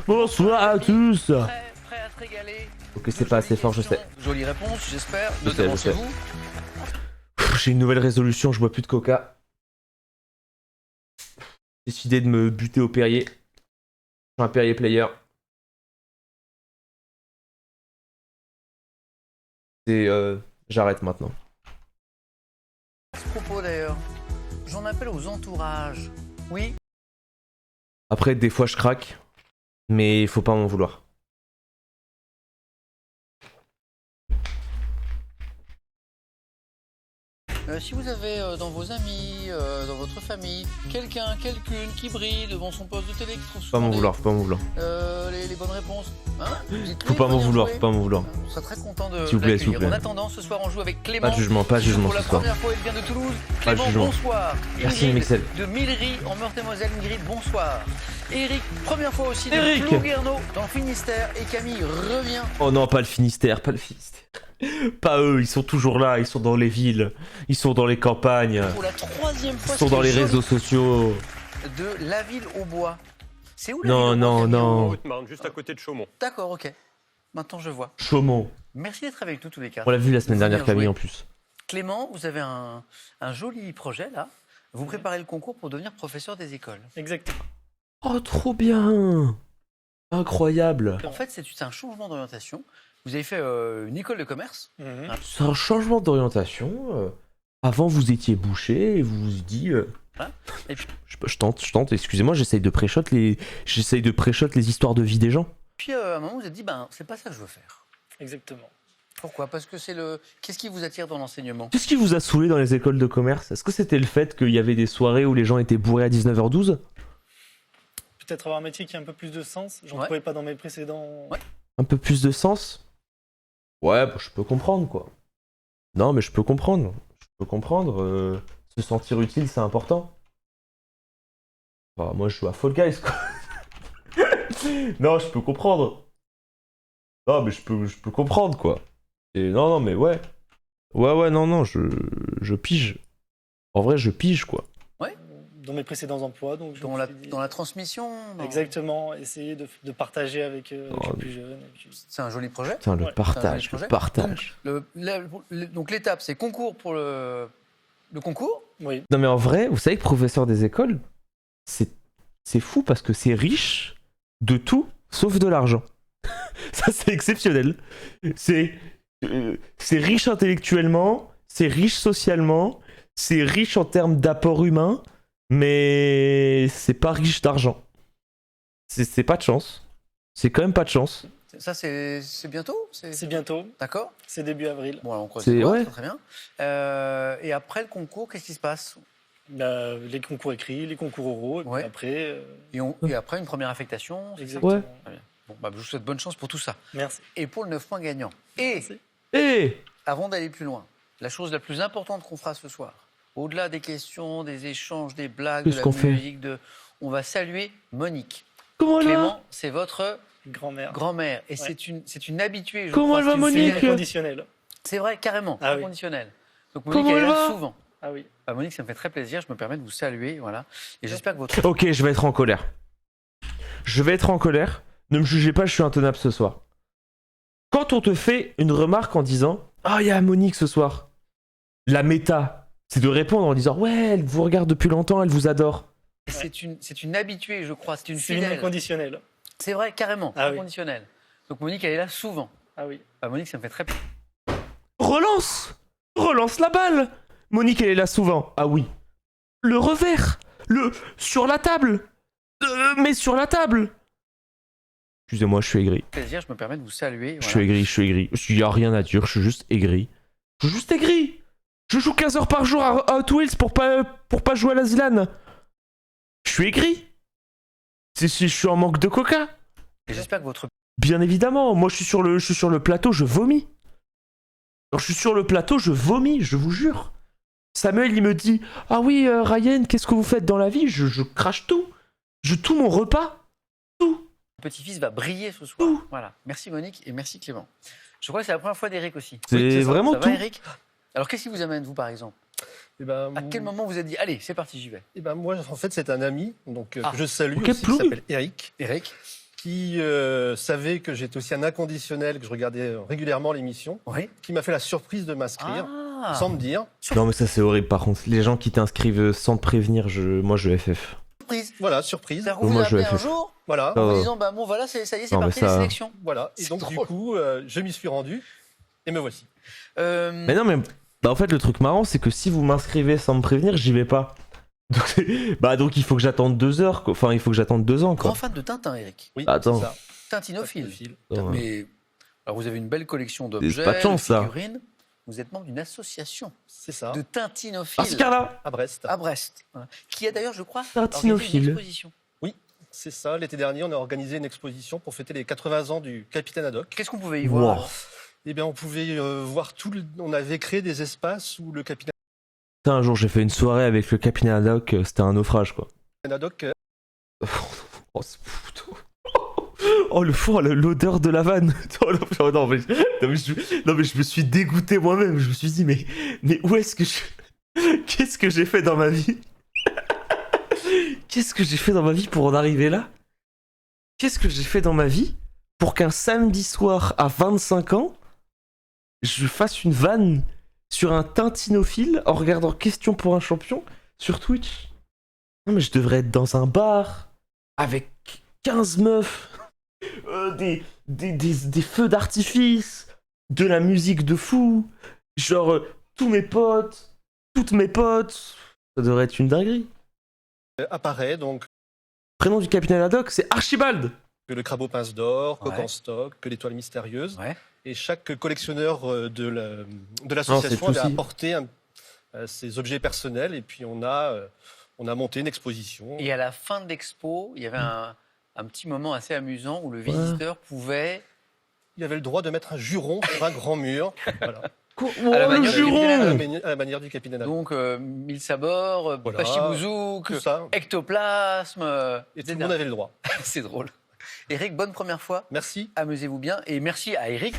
Bonsoir à tous. Prêt à se régaler. Ok, c'est pas assez fort, je sais. Jolie réponse, j'espère. Je sais, Notamment je chez sais. vous. J'ai une nouvelle résolution, je bois plus de coca. J'ai décidé de me buter au Perrier. Je suis un Perrier player. Et j'arrête maintenant. À ce propos d'ailleurs, j'en appelle aux entourages. Oui. Après, des fois, je craque. Mais il faut pas m'en vouloir. Si vous avez dans vos amis, dans votre famille, quelqu'un, quelqu'une qui brille devant son poste de télé, qui trouve Faut pas souvent m'en vouloir, faut pas m'en vouloir. les bonnes réponses, hein, dites-lui Faut pas de m'en venir vouloir, jouer. faut pas m'en vouloir. On sera très content de S'il vous plaît, s'il vous l'accueillir. plaît. En attendant, ce soir on joue avec Clément. Pas de jugement Pour ce la soir. première fois, il vient de Toulouse. Pas de Clément, jugement. bonsoir. Merci, Ingrid Mixel. de Millery en Meurthe-et-Moselle. Ingrid, bonsoir. Eric, première fois aussi de Eric. Plouguerneau dans le Finistère. Et Camille revient. Oh non, pas le Finistère, pas le Finistère. Pas eux, ils sont toujours là, ils sont dans les villes, ils sont dans les campagnes, Pour la troisième fois, ils sont dans les réseaux sociaux. de La Ville au Bois. C'est où la Non, Ville au Bois, non, Camille non. Haute-Marne, juste à côté de Chaumont. D'accord, ok. Maintenant je vois. Chaumont. Merci d'être avec nous tous les quatre. On l'a vu la semaine Vous dernière, venir Camille, jouer. en plus. Clément, vous avez un joli projet là. Vous préparez le concours pour devenir professeur des écoles. Exactement. Oh, trop bien. Incroyable. En fait, c'est un changement d'orientation. Vous avez fait une école de commerce. C'est un changement d'orientation. Avant, vous étiez boucher et vous vous dit... Hein et puis- je tente, excusez-moi, j'essaye de pré-shot les histoires de vie des gens. Puis à un moment, vous vous êtes dit, ben, c'est pas ça que je veux faire. Exactement. Pourquoi? Parce que c'est le. Qu'est-ce qui vous attire dans l'enseignement? Qu'est-ce qui vous a saoulé dans les écoles de commerce? Est-ce que c'était le fait qu'il y avait des soirées où les gens étaient bourrés à 19h12? Peut-être avoir un métier qui a un peu plus de sens. J'en Ouais. trouvais pas dans mes précédents. Ouais. Un peu plus de sens? Ouais, bah, je peux comprendre, quoi. Non, mais je peux comprendre. Se sentir utile, c'est important. Bah, moi, je joue à Fall Guys, quoi. Non, je peux comprendre. Non, mais je peux comprendre, quoi. Et non, mais ouais. Ouais, non, je pige. En vrai, je pige, quoi. Dans mes précédents emplois. Donc je Dans me la, suis dit- dans la transmission dans- Exactement. Essayer de partager avec Oh, les plus jeunes. Et puis- C'est un joli projet. Putain, le Ouais, partage, c'est un le joli partage. Donc l'étape, c'est concours pour le concours. Oui. Non, mais en vrai, vous savez que professeur des écoles, c'est fou parce que c'est riche de tout sauf de l'argent. Ça, c'est exceptionnel. C'est riche intellectuellement, c'est riche socialement, c'est riche en termes d'apport humain, mais c'est pas riche d'argent. C'est pas de chance. C'est quand même pas de chance. Ça, c'est bientôt. C'est bientôt. D'accord. C'est début avril. Bon, alors on croise C'est- les doigts, ouais. très bien. Et après le concours, qu'est-ce qui se passe? Les concours écrits, les concours oraux. Et puis Ouais. après. Et après une première affectation. c'est ça Exactement. Ouais. Bon, bah, je vous souhaite bonne chance pour tout ça. Merci. Et pour le 9 points gagnant. Et Merci. Eh avant d'aller plus loin, la chose la plus importante qu'on fera ce soir, au-delà des questions, des échanges, des blagues, de Qu'est-ce la qu'on fait musique, on va saluer Monique. comment elle va? Clément, c'est votre Grand-mère. grand-mère. Et Ouais. c'est une habituée. Je Comment crois, elle va, c'est une Monique fidèle. C'est inconditionnel. C'est vrai, carrément, Ah oui. inconditionnel. Donc Comment Monique, elle est elle là va souvent. Ah oui. Bah, Monique, ça me fait très plaisir. Je me permets de vous saluer. Voilà. Et j'espère que votre. Ok, je vais être en colère. Je vais être en colère. Ne me jugez pas, je suis intenable ce soir. Quand on te fait une remarque en disant « Ah, il y a Monique ce soir », la méta, c'est de répondre en disant « Ouais, elle vous regarde depuis longtemps, elle vous adore C'est une habituée, je crois. C'est une C'est une fidèle. inconditionnelle. C'est vrai, carrément, Ah oui. inconditionnel. Donc Monique, elle est là souvent. Ah oui. Bah, Monique, ça me fait très plaisir. ». Relance la balle. Monique, elle est là souvent. Ah oui. Le revers. Sur la table. Mais sur la table. Excusez-moi, je suis aigri. Plaisir, je me permets de vous saluer. Je suis aigri. Il n'y a rien à dire, je suis juste aigri. Je joue 15 heures par jour à Hot Wheels pour pas jouer à la Zilane. Je suis aigri. Je suis en manque de coca. Et j'espère que votre. Bien évidemment, moi je suis sur le plateau, je vomis. Quand je suis sur le plateau, je vomis, je vous jure. Samuel, il me dit « Ah oui, Ryan, qu'est-ce que vous faites dans la vie ?» Je crache tout. Tout mon repas. Tout. petit-fils va briller ce soir. Voilà. Merci Monique et merci Clément. Je crois que c'est la première fois d'Eric aussi. C'est ça. vraiment Ça tout. va, Eric? Alors, qu'est-ce qui vous amène, vous, par exemple? Et ben, À quel moment vous êtes dit, allez, c'est parti, j'y vais? et ben, moi, en fait, c'est un ami donc, que Ah. je salue Ok, aussi, qui ploum. s'appelle Eric, Eric? qui savait que j'étais aussi un inconditionnel, que je regardais régulièrement l'émission, Oui. qui m'a fait la surprise de m'inscrire, Ah. sans me dire. Non, mais ça, c'est horrible. Par contre, les gens qui t'inscrivent sans te prévenir, moi, je FF. Surprise. Voilà, surprise. C'est-à-dire qu'on vous Moi, a je appelé vais un faire. jour Voilà, en vous Oh. disant, bah bon, voilà, ça y est, c'est Non, mais parti, les ça- sélections. voilà. Et C'est donc, du drôle. coup, je m'y suis rendu, et me voici. Mais non, mais bah, en fait, le truc marrant, c'est que si vous m'inscrivez sans me prévenir, j'y vais pas. Donc il faut que j'attende 2 heures, quoi. Enfin, il faut que j'attende 2 ans, quoi. Grand fan de Tintin, Eric. Oui, Attends. c'est ça. Tintinophile. Fil. Attends, Mais alors vous avez une belle collection d'objets, pas de chance, de ça. figurines. Vous êtes membre d'une association C'est ça, de tintinophiles Ah, c'est Carla à Brest. à Brest, voilà. Qui a d'ailleurs, je crois, organisé Tintinophile. une exposition. C'est ça, l'été dernier, on a organisé une exposition pour fêter les 80 ans du Capitaine Haddock. Qu'est-ce qu'on pouvait y voir? Wow. Eh bien, on pouvait voir on avait créé des espaces où le Capitaine Putain, un jour, j'ai fait une soirée avec le Capitaine Haddock, c'était un naufrage, quoi. Haddock Oh, c'est fou. Oh, le fond, l'odeur de la vanne. Oh, non, mais je me suis dégoûté moi-même. Je me suis dit, mais où est-ce que qu'est-ce que j'ai fait dans ma vie? Qu'est-ce que j'ai fait dans ma vie pour en arriver là? Qu'est-ce que j'ai fait dans ma vie pour qu'un samedi soir à 25 ans, je fasse une vanne sur un tintinophile en regardant Question pour un champion sur Twitch? Non, mais je devrais être dans un bar avec 15 meufs, des feux d'artifice, de la musique de fou, genre tous mes potes, toutes mes potes. Ça devrait être une dinguerie. apparaît, donc Prénom du capitaine Haddock, c'est Archibald. que le crabeau pince d'or, Ouais. coq en stock, que l'étoile mystérieuse. Ouais. Et chaque collectionneur de Non, l'association c'est avait tout-ci. apporté ses objets personnels et puis on a monté une exposition. Et à la fin de l'expo, il y avait un petit moment assez amusant où le visiteur pouvait... Il avait le droit de mettre un juron sur un grand mur, voilà, Oh, À la le manière du à juron. la manière du Capitaine Haddock. Donc, mille sabords, Voilà. pachibouzouk, Tout ça, ectoplasme, et tout etc. le monde avait le droit. C'est drôle. Eric, bonne première fois. Merci. Amusez-vous bien. Et merci à Eric.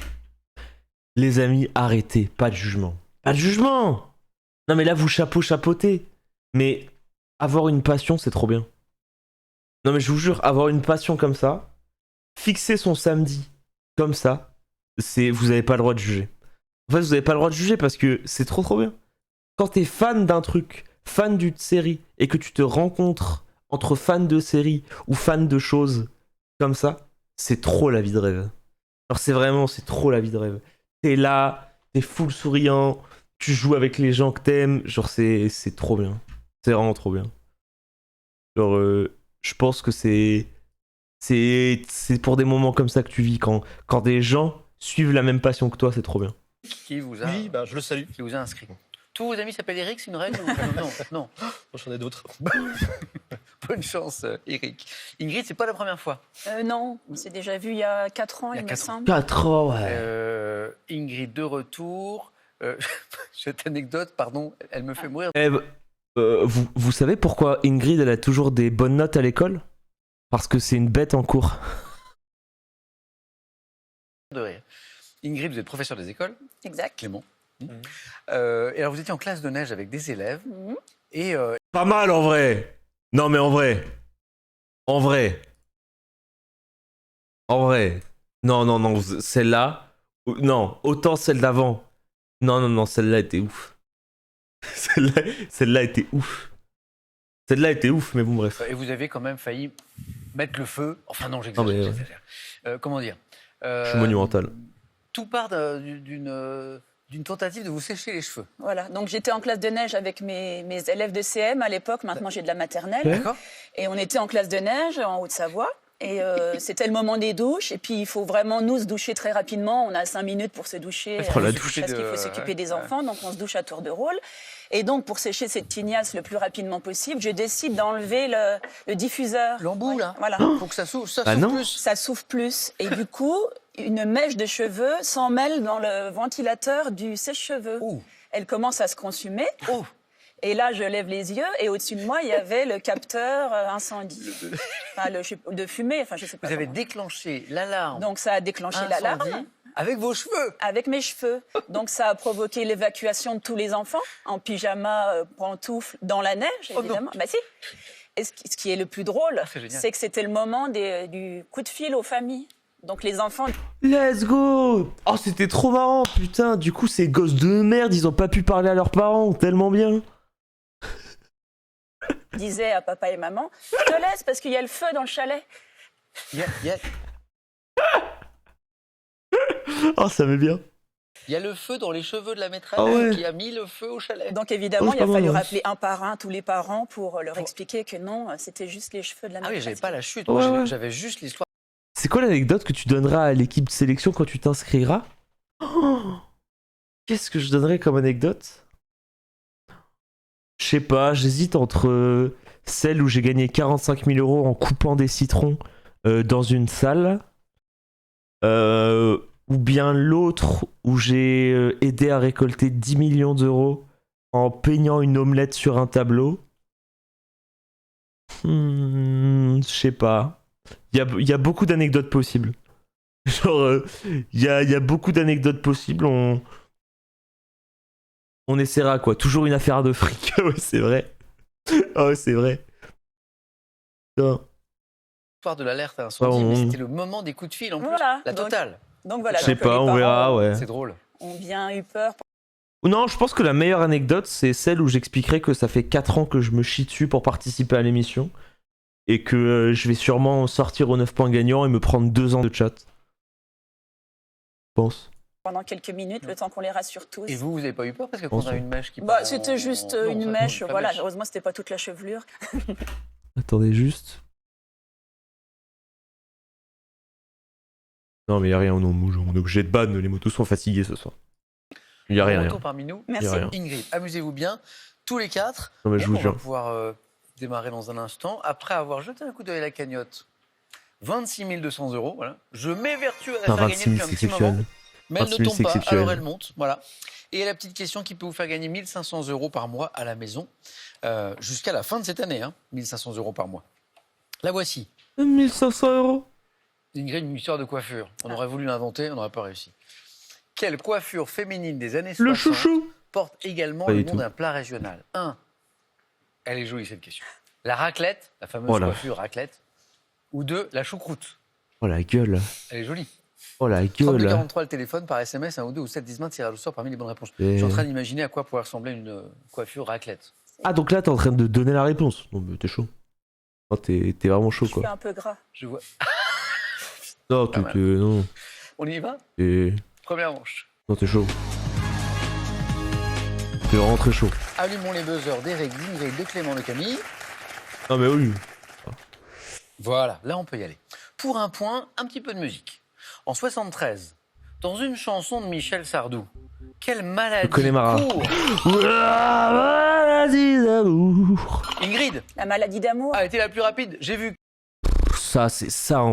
Les amis, arrêtez, pas de jugement. Pas de jugement. Non mais là vous chapeautez. Mais avoir une passion, c'est trop bien. Non mais je vous jure, avoir une passion comme ça, fixer son samedi comme ça, vous avez pas le droit de juger. En fait, vous avez pas le droit de juger parce que c'est trop bien. Quand t'es fan d'un truc, fan d'une série, et que tu te rencontres entre fans de séries ou fans de choses comme ça, c'est trop la vie de rêve. Alors c'est trop la vie de rêve. T'es là, t'es full souriant, tu joues avec les gens que t'aimes, genre c'est trop bien. C'est vraiment trop bien. Genre je pense que c'est pour des moments comme ça que tu vis, quand des gens suivent la même passion que toi, c'est trop bien. Qui vous a, Oui, je le salue. qui vous a inscrit. Tous vos amis s'appellent Eric, c'est une règle ou... Non. J'en ai d'autres. Bonne chance, Eric. Ingrid, c'est pas la première fois. Non, on s'est déjà vu il y a 4 ans, Il y a il me 4 ans. semble. 4 ans, ouais. Ingrid de retour. Cette anecdote, pardon, elle me fait mourir. Eh, vous savez pourquoi Ingrid elle a toujours des bonnes notes à l'école? Parce que c'est une bête en cours. De rire. Ingrid, vous êtes professeur des écoles, Exact. Clément. Mhm. Et alors, vous étiez en classe de neige avec des élèves. Mhm. Et Pas mal en vrai. Non mais en vrai. En vrai. En vrai. Non, celle-là. Non, autant celle d'avant. Non, celle-là était ouf. Celle-là était ouf. Celle-là était ouf, mais bon, bref. et vous avez quand même failli mettre le feu. Enfin, non, Ah, mais ouais. j'exagère. Comment dire Je suis monumental. Tout part d'une tentative de vous sécher les cheveux. Voilà, donc j'étais en classe de neige avec mes élèves de CM à l'époque, maintenant j'ai de la maternelle. Ouais. D'accord. Et on était en classe de neige en Haute-Savoie. Et c'était le moment des douches. Et puis il faut vraiment nous se doucher très rapidement. On a 5 minutes pour se doucher. Oh, la euh, douche. parce qu'il faut s'occuper Ouais, des ouais. enfants. Donc on se douche à tour de rôle. Et donc pour sécher cette tignasse le plus rapidement possible, je décide d'enlever le diffuseur. L'embout, là. Voilà. Faut que ça souffle, ça Ah souffle non. plus. Ça souffle plus. Et du coup, une mèche de cheveux s'en mêle dans le ventilateur du sèche-cheveux. Oh, Elle commence à se consumer. oh. Et là, je lève les yeux et au-dessus de moi, il y avait le capteur incendie. Enfin, de fumée, enfin, je sais pas. Vous avez comment. déclenché l'alarme. Donc ça a déclenché l'alarme. Incendie. Avec vos cheveux. avec mes cheveux. Donc ça a provoqué l'évacuation de tous les enfants en pyjama, pantoufles, dans la neige, Oh non. évidemment. Bah si. Et ce qui est le plus drôle, C'est génial. c'est que c'était le moment du coup de fil aux familles. Donc les enfants Let's go! Oh, c'était trop marrant, putain. Du coup, ces gosses de merde, ils ont pas pu parler à leurs parents, tellement bien. disaient à papa et maman, je te laisse parce qu'il y a le feu dans le chalet. Il y a, Oh, ça met bien. il y a le feu dans les cheveux de la maîtresse Ah ouais. qui a mis le feu au chalet. Donc évidemment, Oh, c'est il a pas fallu mal, ouais. rappeler un par un tous les parents pour leur expliquer que non, c'était juste les cheveux de la Ah oui, maîtresse. j'avais pas la chute. Ouais, Moi, ouais. j'avais juste l'histoire. C'est quoi l'anecdote que tu donneras à l'équipe de sélection quand tu t'inscriras? Oh, qu'est-ce que je donnerais comme anecdote? Je sais pas, j'hésite entre celle où j'ai gagné 45 000 € en coupant des citrons dans une salle, ou bien l'autre où j'ai aidé à récolter 10 millions d'euros en peignant une omelette sur un tableau. Je sais pas. Il y a beaucoup d'anecdotes possibles. Genre, il y a beaucoup d'anecdotes possibles. On essaiera, quoi. Toujours une affaire de fric. Ouais, c'est vrai. Ah ouais, c'est vrai. Putain. De l'alerte à incendie, Ah, mais c'était le moment des coups de fil en plus. Voilà. La totale. Donc voilà. Je sais donc pas, les on parents verra, ouais. C'est drôle. ont bien eu peur. Non, je pense que la meilleure anecdote, c'est celle où j'expliquerai que ça fait 4 ans que je me chie dessus pour participer à l'émission. Et que je vais sûrement sortir aux 9 points gagnants et me prendre 2 ans de chat. Je pense. Pendant quelques minutes, le temps qu'on les rassure tous. Et vous avez pas eu peur parce que quand Pense on a pas. une mèche qui Bah, part c'était en- juste Non, une ça- mèche, la voilà. mèche. Heureusement, c'était pas toute la chevelure. Attendez juste. Non, mais y a rien, on est obligé de ban, les motos sont fatigués ce soir. Y a rien. Retour parmi nous. Merci. Y a rien. Ingrid, amusez-vous bien, tous les quatre. Non, mais je vous On va jure. pouvoir démarrer dans un instant. Après avoir jeté un coup d'œil à la cagnotte, 26 200 €. Voilà. Je m'évertue à la Putain, faire gagner 26 000, depuis un c'est petit moment. exceptionnel. Mais elle 26 ne 000, tombe c'est pas, exceptionnel. alors elle monte. Voilà. Et la petite question qui peut vous faire gagner 1 500 € par mois à la maison, jusqu'à la fin de cette année. 1 500 € par mois. La voici. 1500 €. Ingrid, une histoire de coiffure. On aurait voulu l'inventer, on n'aurait pas réussi. Quelle coiffure féminine des années Le 60 chouchou. porte également Pas le du nom tout. d'un plat régional? 1. Elle est jolie cette question. La raclette, la fameuse Oh là. coiffure raclette. Ou 2. La choucroute. Oh la gueule. Elle est jolie. Oh la 32 gueule. 43 le téléphone par SMS, 1 ou 2 ou 7 10 20 tirage au sort parmi les bonnes réponses. Et- Je suis en train d'imaginer à quoi pourrait ressembler une coiffure raclette. Ah, donc là, t'es en train de donner la réponse. Non, mais t'es chaud. Oh, t'es vraiment chaud, Je suis quoi. un peu gras. Je vois. Non, Pas mal. non. On y va? T'es... Première manche. Non, t'es chaud. T'es vraiment très chaud. Allumons les buzzers d'Eric, d'Ingrid, de Clément, de Camille. Non, mais oui. Voilà, là on peut y aller. Pour un point, un petit peu de musique. En 73, dans une chanson de Michel Sardou, quelle maladie connais Mara. court Maladie d'amour. Ingrid La maladie d'amour. a été la plus rapide. J'ai vu Ça, c'est ça.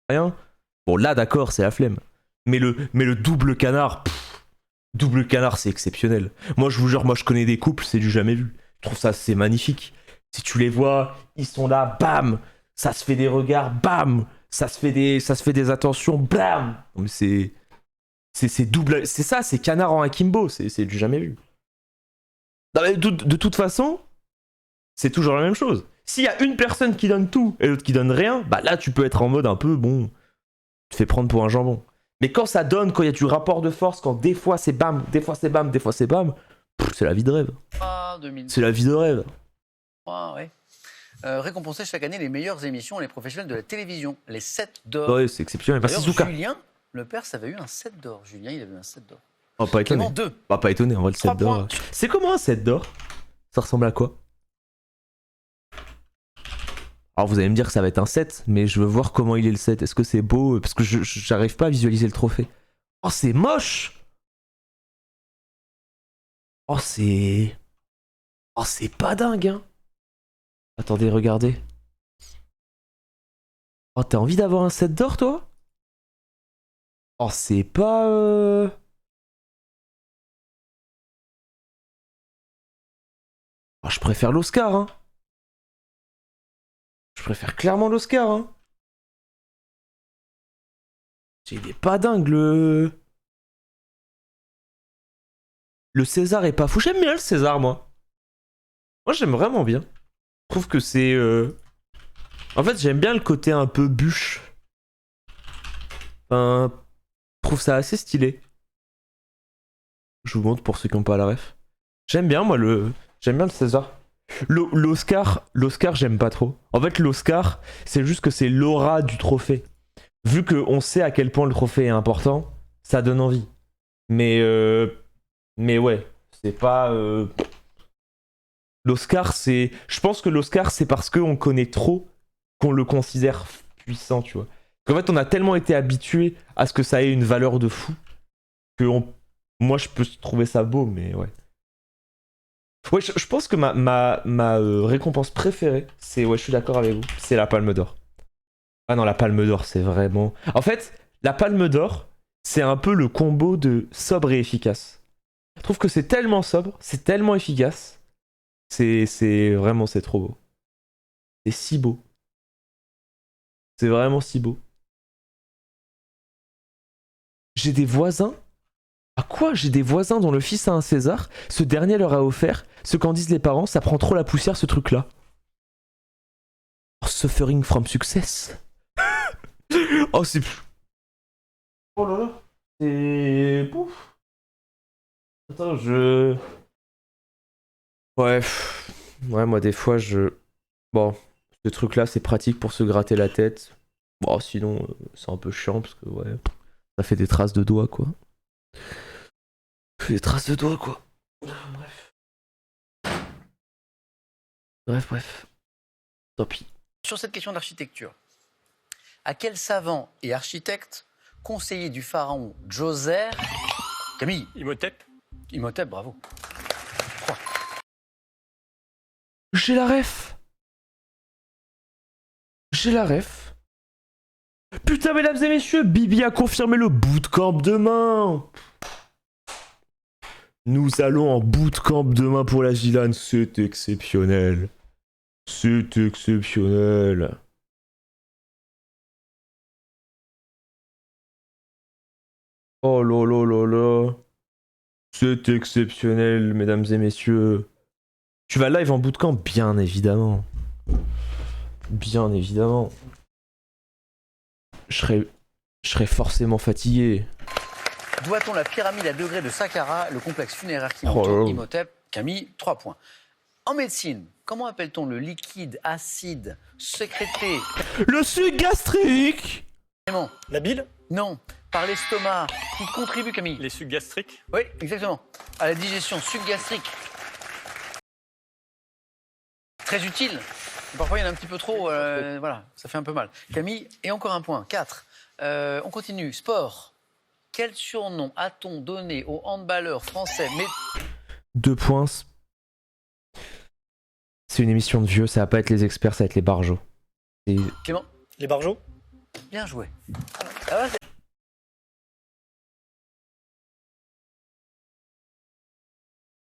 rien. Bon, là, d'accord, c'est la flemme. Mais le double canard, double canard, c'est exceptionnel. Moi, je vous jure, moi, je connais des couples, c'est du jamais vu. Je trouve ça, c'est magnifique. Si tu les vois, ils sont là, bam, ça se fait des regards, bam, ça se fait des attentions, bam. Non, mais c'est double, c'est ça, c'est canard en akimbo, c'est du jamais vu. Non, mais de toute façon, c'est toujours la même chose. S'il y a une personne qui donne tout et l'autre qui donne rien, bah là, tu peux être en mode un peu, bon, tu te fais prendre pour un jambon. Mais quand ça donne, quand il y a du rapport de force, quand des fois c'est bam, des fois c'est bam, des fois c'est bam, c'est la vie de rêve. C'est la vie de rêve. Ouais. Récompenser chaque année les meilleures émissions, les professionnels de la télévision, les 7 d'or. Ouais, c'est exceptionnel. Merci Zuka. Julien, le père, ça avait eu un 7 d'or. Julien, il avait eu un 7 d'or. Oh, pas étonné. Clément, 2. Bah, pas étonné, en vrai, le 7 d'or. C'est comment un 7 d'or? Ça ressemble à quoi? Alors, vous allez me dire que ça va être un 7, mais je veux voir comment il est le 7. Est-ce que c'est beau? Parce que j'arrive pas à visualiser le trophée. Oh, c'est moche! Oh, c'est pas dingue, hein! Attendez, regardez. Oh, t'as envie d'avoir un 7 d'or, toi? Oh, c'est pas... Oh, je préfère l'Oscar, hein. Je préfère clairement l'Oscar, hein. Il est pas dingue, le César est pas fou. J'aime bien le César, moi. Moi, j'aime vraiment bien. Je trouve que c'est... En fait, j'aime bien le côté un peu bûche. Enfin, je trouve ça assez stylé. Je vous montre pour ceux qui n'ont pas la ref. J'aime bien, moi, J'aime bien le César. L'Oscar, j'aime pas trop. En fait, l'Oscar, c'est juste que c'est l'aura du trophée. Vu qu'on sait à quel point le trophée est important, ça donne envie. Mais ouais, c'est pas... L'Oscar, c'est... Je pense que l'Oscar, c'est parce qu'on connaît trop qu'on le considère puissant, tu vois. En fait, on a tellement été habitué à ce que ça ait une valeur de fou que moi, je peux trouver ça beau, mais ouais. Ouais, je pense que ma récompense préférée, c'est... Ouais, je suis d'accord avec vous. C'est la Palme d'Or. Ah non, la Palme d'Or, c'est vraiment... En fait, la Palme d'Or, c'est un peu le combo de sobre et efficace. Je trouve que c'est tellement sobre, c'est tellement efficace. C'est vraiment, c'est trop beau. C'est si beau. C'est vraiment si beau. J'ai des voisins. À quoi? J'ai des voisins dont le fils a un César. Ce dernier leur a offert. Ce qu'en disent les parents, ça prend trop la poussière, ce truc-là. Oh, suffering from success. Oh, c'est... Oh là là. C'est... Pouf. Attends, Ouais, moi des fois Bon, ce truc là c'est pratique pour se gratter la tête. Bon, sinon c'est un peu chiant parce que ouais, ça fait des traces de doigts quoi. Des traces de doigts quoi. Bref. Tant pis. Sur cette question d'architecture, à quel savant et architecte, conseiller du pharaon Djoser, Camille? Imhotep. Imhotep, bravo. J'ai la ref. Putain, mesdames et messieurs, Bibi a confirmé le bootcamp demain. Nous allons en bootcamp demain pour la Gilane. C'est exceptionnel. Oh là là là là. C'est exceptionnel, mesdames et messieurs. Tu vas live en bootcamp, bien évidemment. Bien évidemment. Je serais forcément fatigué. Doit-on la pyramide à degrés de Saqqara, le complexe funéraire qui entoure Imhotep? Camille, 3 points. En médecine, comment appelle-t-on le liquide acide sécrété? Le suc gastrique. La bile? Non, par l'estomac, qui contribue, Camille? Les sucs gastriques? Oui, exactement. À la digestion, suc gastrique. Très utile. Parfois, il y en a un petit peu trop. Voilà, ça fait un peu mal. Camille, et encore un point. 4. On continue. Sport. Quel surnom a-t-on donné aux handballeurs français 2 points. C'est une émission de vieux, ça va pas être les experts, ça va être les barjots. Clément? Les barjots? Bien joué. Ah ouais,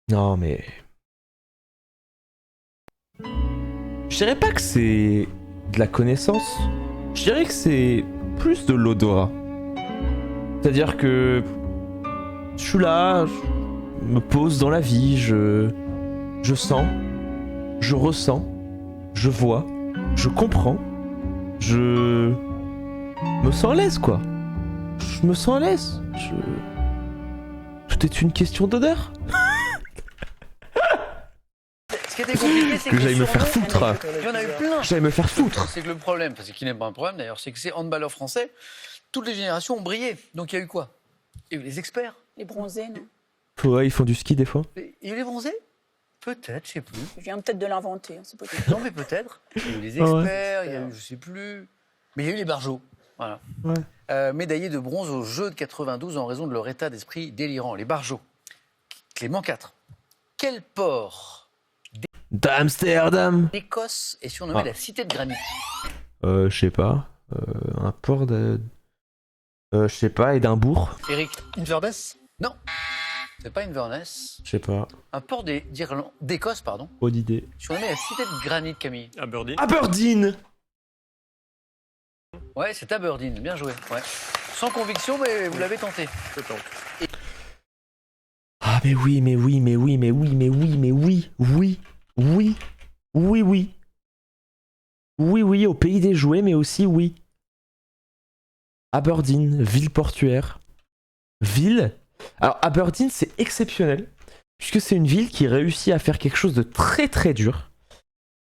Non mais... Je dirais pas que c'est de la connaissance. Je dirais que c'est plus de l'odorat. C'est-à-dire que... Je suis là, je me pose dans la vie, je sens, je ressens, je vois, je comprends, je me sens à l'aise quoi. Je me sens à l'aise. Tout est une question d'odeur. ce qui était compliqué, c'est que, Que j'aille me faire surnoms, foutre. il y en a eu plein. J'allais me faire foutre. C'est que le problème, c'est qu'il n'est pas un problème d'ailleurs, c'est que ces handballeurs français, toutes les générations ont brillé. Donc il y a eu quoi? Il y a eu les experts. Les bronzés, non? Ouais, ils font du ski des fois. Il y a eu les bronzés? Peut-être, je sais plus. Je viens peut-être de l'inventer, hein, c'est possible. Non, mais peut-être. Il y a eu les Ah ouais. experts, il y a eu, je sais plus. Mais il y a eu les barjots. Voilà. Ouais. Médaillés de bronze aux Jeux de 92 en raison de leur état d'esprit délirant. Les barjots. Clément IV. Quel port d'Amsterdam. d'Écosse est surnommé Ah. la cité de granit? Je sais pas. Un port de... je sais pas, Édimbourg. Eric? Inverness. Non. C'est pas Inverness. Je sais pas. Un port d'Écosse, pardon, Pas d'idée. surnommé la cité de granit, Camille. Aberdeen. Aberdeen. Ouais, c'est Aberdeen. Bien joué. Ouais. Sans conviction, mais vous l'avez tenté. Je tente. Ah mais oui, mais oui, mais oui, mais oui, mais oui, mais oui, oui, oui, oui, oui. Oui, oui, au pays des jouets, mais aussi oui. Aberdeen, ville portuaire. Ville. Alors Aberdeen, c'est exceptionnel, puisque c'est une ville qui réussit à faire quelque chose de très très dur.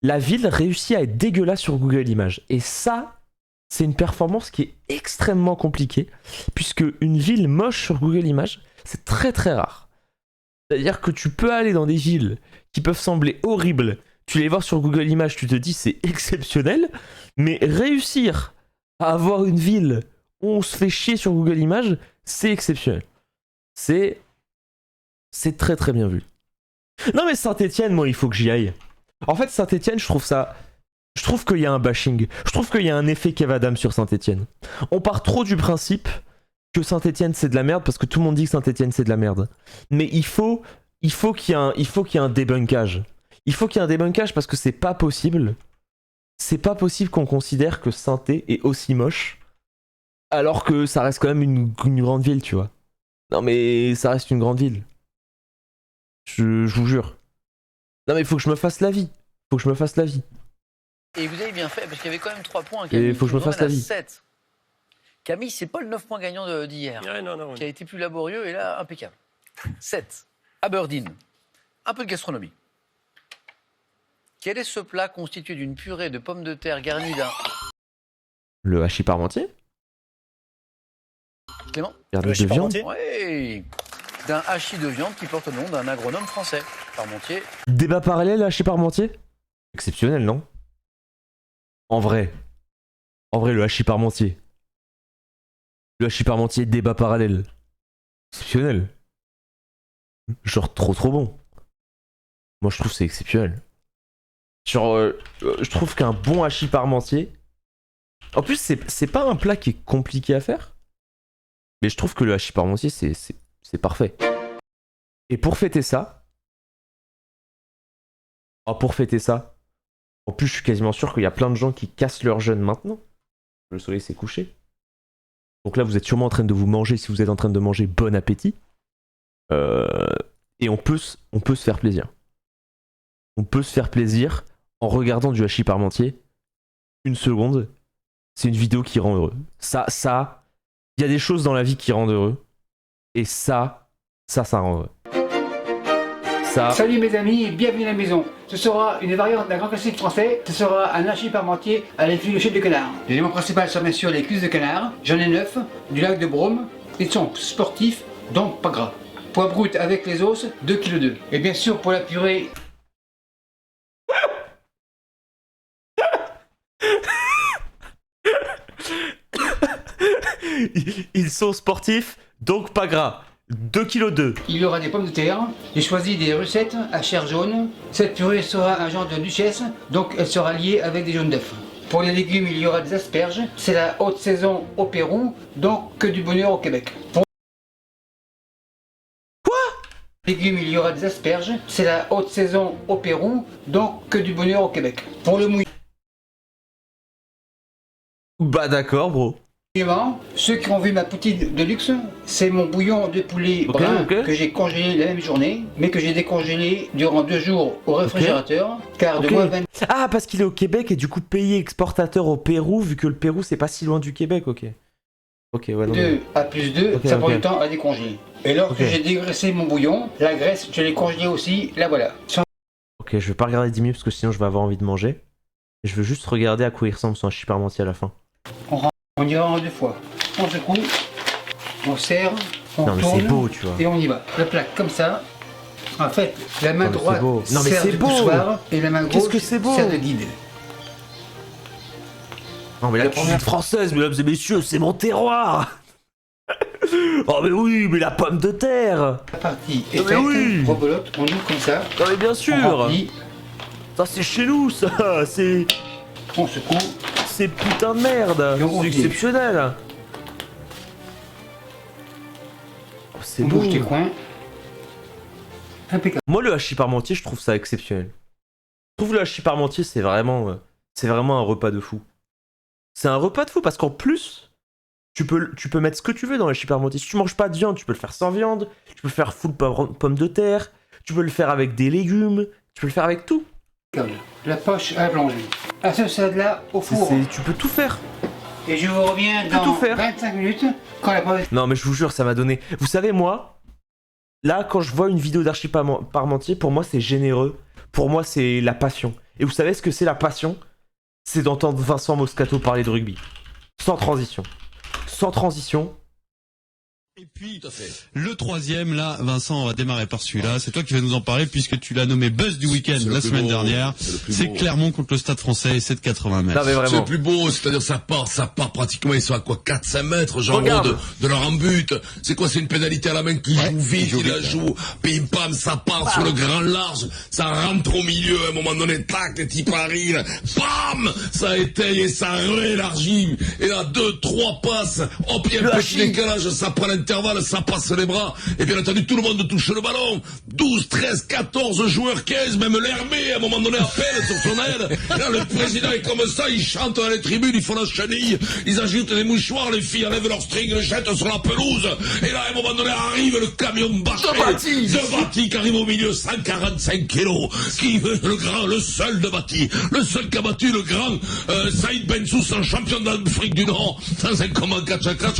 La ville réussit à être dégueulasse sur Google Images. Et ça, c'est une performance qui est extrêmement compliquée, puisque une ville moche sur Google Images, c'est très très rare. C'est-à-dire que tu peux aller dans des villes qui peuvent sembler horribles, tu les vois sur Google Images, tu te dis c'est exceptionnel, mais réussir à avoir une ville où on se fait chier sur Google Images, c'est exceptionnel. C'est très très bien vu. Non mais Saint-Etienne, moi il faut que j'y aille. En fait Saint-Etienne, je trouve qu'il y a un bashing. Je trouve qu'il y a un effet Kev Adams sur Saint-Etienne. On part trop du principe que Saint-Etienne c'est de la merde parce que tout le monde dit que Saint-Etienne c'est de la merde. Mais il faut qu'il y ait un débunkage. Il faut qu'il y ait un débunkage parce que c'est pas possible. C'est pas possible qu'on considère que Saint-Étienne est aussi moche alors que ça reste quand même une grande ville, tu vois. Non mais ça reste une grande ville. Je vous jure. Non mais il faut que je me fasse la vie. Faut que je me fasse la vie. Et vous avez bien fait, parce qu'il y avait quand même 3 points. Et Camille, il faut que je me qui nous fasse la emmène à vie. 7. Camille, c'est pas le 9 points gagnant d'hier, Ouais, non. qui a été plus laborieux et là, impeccable. 7. Aberdeen. Un peu de gastronomie. Quel est ce plat constitué d'une purée de pommes de terre garnie d'un... Le hachis parmentier. Clément? Garni Le de hachis viande. parmentier. Oui. D'un hachis de viande qui porte le nom d'un agronome français. Parmentier. Débat parallèle, hachis parmentier. Exceptionnel, non? En vrai, le hachis parmentier. Le hachis parmentier, débat parallèle. Exceptionnel. Genre trop bon. Moi je trouve que c'est exceptionnel. Genre, je trouve qu'un bon hachis parmentier... En plus, c'est pas un plat qui est compliqué à faire. Mais je trouve que le hachis parmentier, c'est parfait. Et pour fêter ça... en plus je suis quasiment sûr qu'il y a plein de gens qui cassent leur jeûne maintenant. Le soleil s'est couché. Donc là vous êtes sûrement en train de vous manger, si vous êtes en train de manger, bon appétit. Et on peut se faire plaisir. On peut se faire plaisir en regardant du hachis parmentier. Une seconde, c'est une vidéo qui rend heureux. Ça, il y a des choses dans la vie qui rendent heureux. Et ça rend heureux. Ça... Salut mes amis et bienvenue à la maison. Ce sera une variante d'un grand classique français. Ce sera un hachis parmentier à l'effiloché de canard. L'élément principal sont bien sûr les cuisses de canard. J'en ai 9, du lac de Brome. Ils sont sportifs, donc pas gras. Poids brut avec les os, 2,2 kg. Et bien sûr pour la purée... Ils sont sportifs, donc pas gras. 2,2 kg. Il y aura des pommes de terre. J'ai choisi des recettes à chair jaune. Cette purée sera un genre de duchesse, donc elle sera liée avec des jaunes d'œufs. Pour les légumes, il y aura des asperges. C'est la haute saison au Pérou, donc que du bonheur au Québec. Pour les légumes, il y aura des asperges. C'est la haute saison au Pérou, donc que du bonheur au Québec. Pour le Bah d'accord, bro. mouillement, ceux qui ont vu ma poutine de luxe, c'est mon bouillon de poulet brun que j'ai congelé la même journée, mais que j'ai décongelé durant 2 jours au réfrigérateur, car de moins 20 Ah, parce qu'il est au Québec et du coup pays exportateur au Pérou, vu que le Pérou c'est pas si loin du Québec, ok. Ok, ouais, non. 2 à plus 2, ça prend ok. du temps à décongeler. Et lorsque j'ai dégraissé mon bouillon, la graisse, je l'ai congelée aussi, la voilà. Ok, je vais pas regarder 10 minutes parce que sinon je vais avoir envie de manger. Je veux juste regarder à quoi il ressemble son chiparmentier à la fin. On y va en 2 fois. On secoue, on serre, on Non mais c'est tourne, beau, tu vois. et on y va. La plaque comme ça. En fait, la main Non, mais c'est droite beau. Non, mais sert c'est de beau. poussoir et la main Qu'est-ce gauche que c'est beau. sert de guide. Non mais la cuisine française, mesdames et messieurs, c'est mon terroir. Oh mais oui, mais la pomme de terre. La partie est Non, mais faite, oui. rebolote, on ouvre comme ça, Non mais bien on sûr. remplit, Ça c'est chez nous, ça. C'est secoue. putain de merde. Et on C'est continue. exceptionnel. Oh, c'est On beau. bouge les coins. Impeccable. Moi, le hachis parmentier, je trouve ça exceptionnel. Je trouve le hachis parmentier, c'est vraiment un repas de fou. C'est un repas de fou parce qu'en plus, tu peux mettre ce que tu veux dans le hachis parmentier. Si tu manges pas de viande, tu peux le faire sans viande. Tu peux le faire full pomme de terre. Tu peux le faire avec des légumes. Tu peux le faire avec tout. La poche à la plongerie. À ce stade-là, au four. Tu peux tout faire. Et je vous reviens peux dans tout faire. 25 minutes quand la pomme Non, mais je vous jure, ça m'a donné. Vous savez, moi, là, quand je vois une vidéo d'hachis parmentier, pour moi, c'est généreux. Pour moi, c'est la passion. Et vous savez ce que c'est la passion? C'est d'entendre Vincent Moscato parler de rugby. Sans transition. Sans transition. Et puis, le troisième, là, Vincent, on va démarrer par celui-là. C'est toi qui vas nous en parler puisque tu l'as nommé Buzz du week-end la semaine dernière. C'est Clermont contre le Stade Français et c'est de 80 mètres. Non, mais C'est vraiment. le plus beau, c'est-à-dire ça part pratiquement, ils sont à quoi, 4-5 mètres, genre Regarde. de leur en but. C'est quoi, c'est une pénalité à la main qui joue vite, il la joue, pim pam, ça part sur le grand large, ça rentre au milieu, à un moment donné, tac, les types arrivent, bam, ça étaye et ça réélargit, et là, 2-3 passes, hop, il y a un petit décalage, ça prend l'intervalle, ça passe les bras, et bien entendu, tout le monde touche le ballon, 12, 13, 14 joueurs, 15, même l'Hermé, à un moment donné, appelle sur son aile, et là, le président est comme ça, il chante dans les tribunes, ils font la chenille, ils agitent des mouchoirs, les filles enlèvent leurs strings, les jettent sur la pelouse, et là, à un moment donné, arrive le camion bâché de Bati qui arrive au milieu, 145 kilos, qui le grand, le seul de Bati, le seul qui a battu le grand Saïd Bensous, un champion d'Afrique du Nord, dans un combat catch à catch,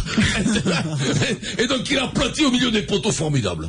et donc il a aplati au milieu des poteaux formidables.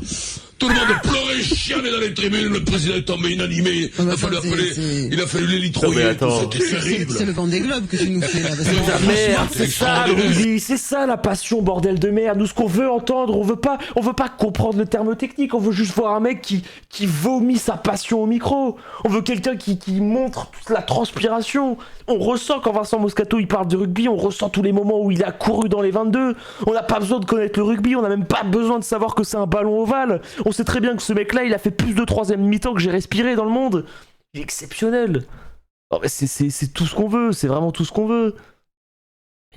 Tout le monde pleurait, chialait dans les tribunes, le président est tombé inanimé, il a fallu appeler, il a fallu l'élitroyer, attends. c'était terrible. C'est le Vendée Globe que tu nous fais là. parce que- La merde, c'est ça le extraordinaire. rugby, c'est ça la passion, bordel de merde. Nous, ce qu'on veut entendre, on veut pas comprendre le terme technique, on veut juste voir un mec qui vomit sa passion au micro. On veut quelqu'un qui montre toute la transpiration. On ressent quand Vincent Moscato il parle de rugby, on ressent tous les moments où il a couru dans les 22. On n'a pas besoin de connaître le rugby, on n'a même pas besoin de savoir que c'est un ballon ovale. On sait très bien que ce mec-là, il a fait plus de troisième mi-temps que j'ai respiré dans le monde. Il est exceptionnel. Oh, mais c'est tout ce qu'on veut, c'est vraiment tout ce qu'on veut.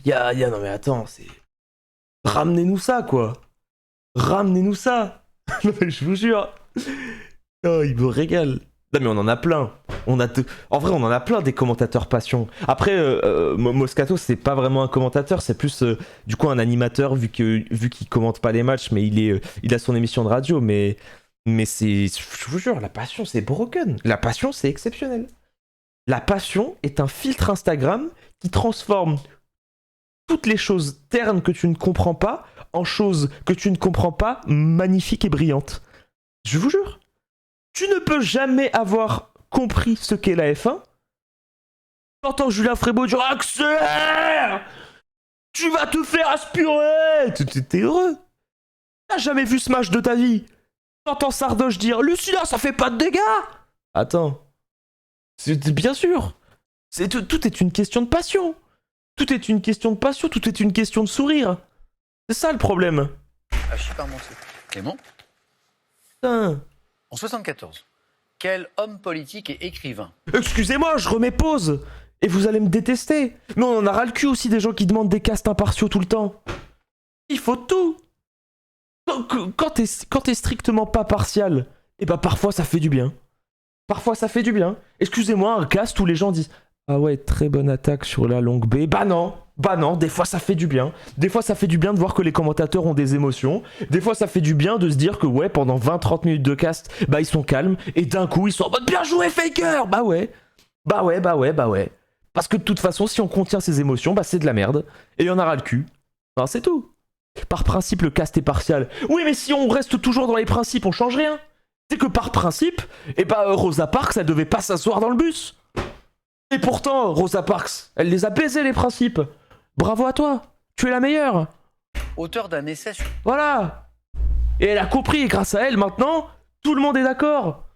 Non mais attends, c'est... Ramenez-nous ça, quoi. Ramenez-nous ça. Non mais je vous jure. Oh, il me régale. Non mais on en a plein. En vrai, on en a plein des commentateurs passion. Après, Moscato, c'est pas vraiment un commentateur, c'est plus du coup un animateur vu qu'il commente pas les matchs, mais il a son émission de radio. Mais c'est, je vous jure, la passion, c'est broken. La passion, c'est exceptionnel. La passion est un filtre Instagram qui transforme toutes les choses ternes que tu ne comprends pas en choses que tu ne comprends pas magnifiques et brillantes. Je vous jure. Tu ne peux jamais avoir compris ce qu'est la F1. T'entends Julien Frébaud dire accélère, tu vas te faire aspirer. T'es heureux. T'as jamais vu ce match de ta vie. T'entends Sardoche dire Lucilla, ça fait pas de dégâts. Attends. Bien sûr. Tout est une question de passion. Tout est une question de passion. Tout est une question de sourire. C'est ça le problème. Hachis parmentier. Clément, Putain. en 74, quel homme politique et écrivain Excusez-moi, je remets pause. Et vous allez me détester. Mais on en a ras le cul aussi des gens qui demandent des castes impartiaux tout le temps. Il faut tout. Quand t'es strictement pas partial, et bah parfois ça fait du bien. Parfois ça fait du bien. Excusez-moi, un cast où les gens disent ah ouais, très bonne attaque sur la longue B. Bah non, des fois ça fait du bien. Des fois ça fait du bien de voir que les commentateurs ont des émotions. Des fois ça fait du bien de se dire que ouais, pendant 20-30 minutes de cast, bah ils sont calmes. Et d'un coup ils sont en mode bien joué Faker. Bah ouais. Parce que de toute façon, si on contient ses émotions, bah c'est de la merde. Et on aura le cul. Enfin, c'est tout. Par principe, le cast est partial. Oui, mais si on reste toujours dans les principes, on change rien. C'est que par principe, et bah Rosa Parks, elle devait pas s'asseoir dans le bus. Et pourtant, Rosa Parks, elle les a baisés les principes. Bravo à toi, tu es la meilleure. Auteur d'un essai sur... Voilà. Et elle a compris, et grâce à elle, maintenant, tout le monde est d'accord.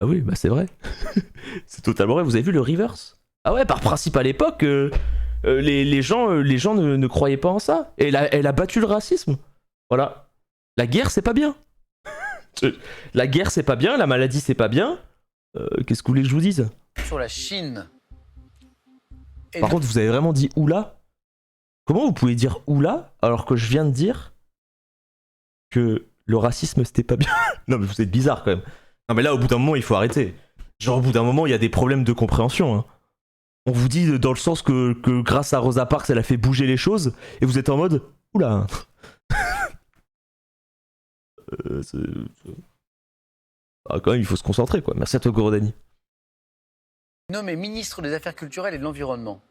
Ah oui, bah c'est vrai. C'est totalement vrai, vous avez vu le reverse? Ah ouais, par principe à l'époque, les gens ne croyaient pas en ça. Et elle a battu le racisme. Voilà. La guerre, c'est pas bien. La guerre, c'est pas bien. La maladie, c'est pas bien. Qu'est-ce que vous voulez que je vous dise? Sur la Chine. Et Par contre, vous avez vraiment dit oula? Comment vous pouvez dire oula alors que je viens de dire que le racisme, c'était pas bien? Non, mais vous êtes bizarre quand même. Non, mais là, au bout d'un moment, il faut arrêter. Genre, au bout d'un moment, il y a des problèmes de compréhension. Hein. On vous dit dans le sens que grâce à Rosa Parks, elle a fait bouger les choses, et vous êtes en mode oula. Ah, quand même, il faut se concentrer, quoi. Merci à toi, Gorodani. nommé ministre des Affaires culturelles et de l'Environnement.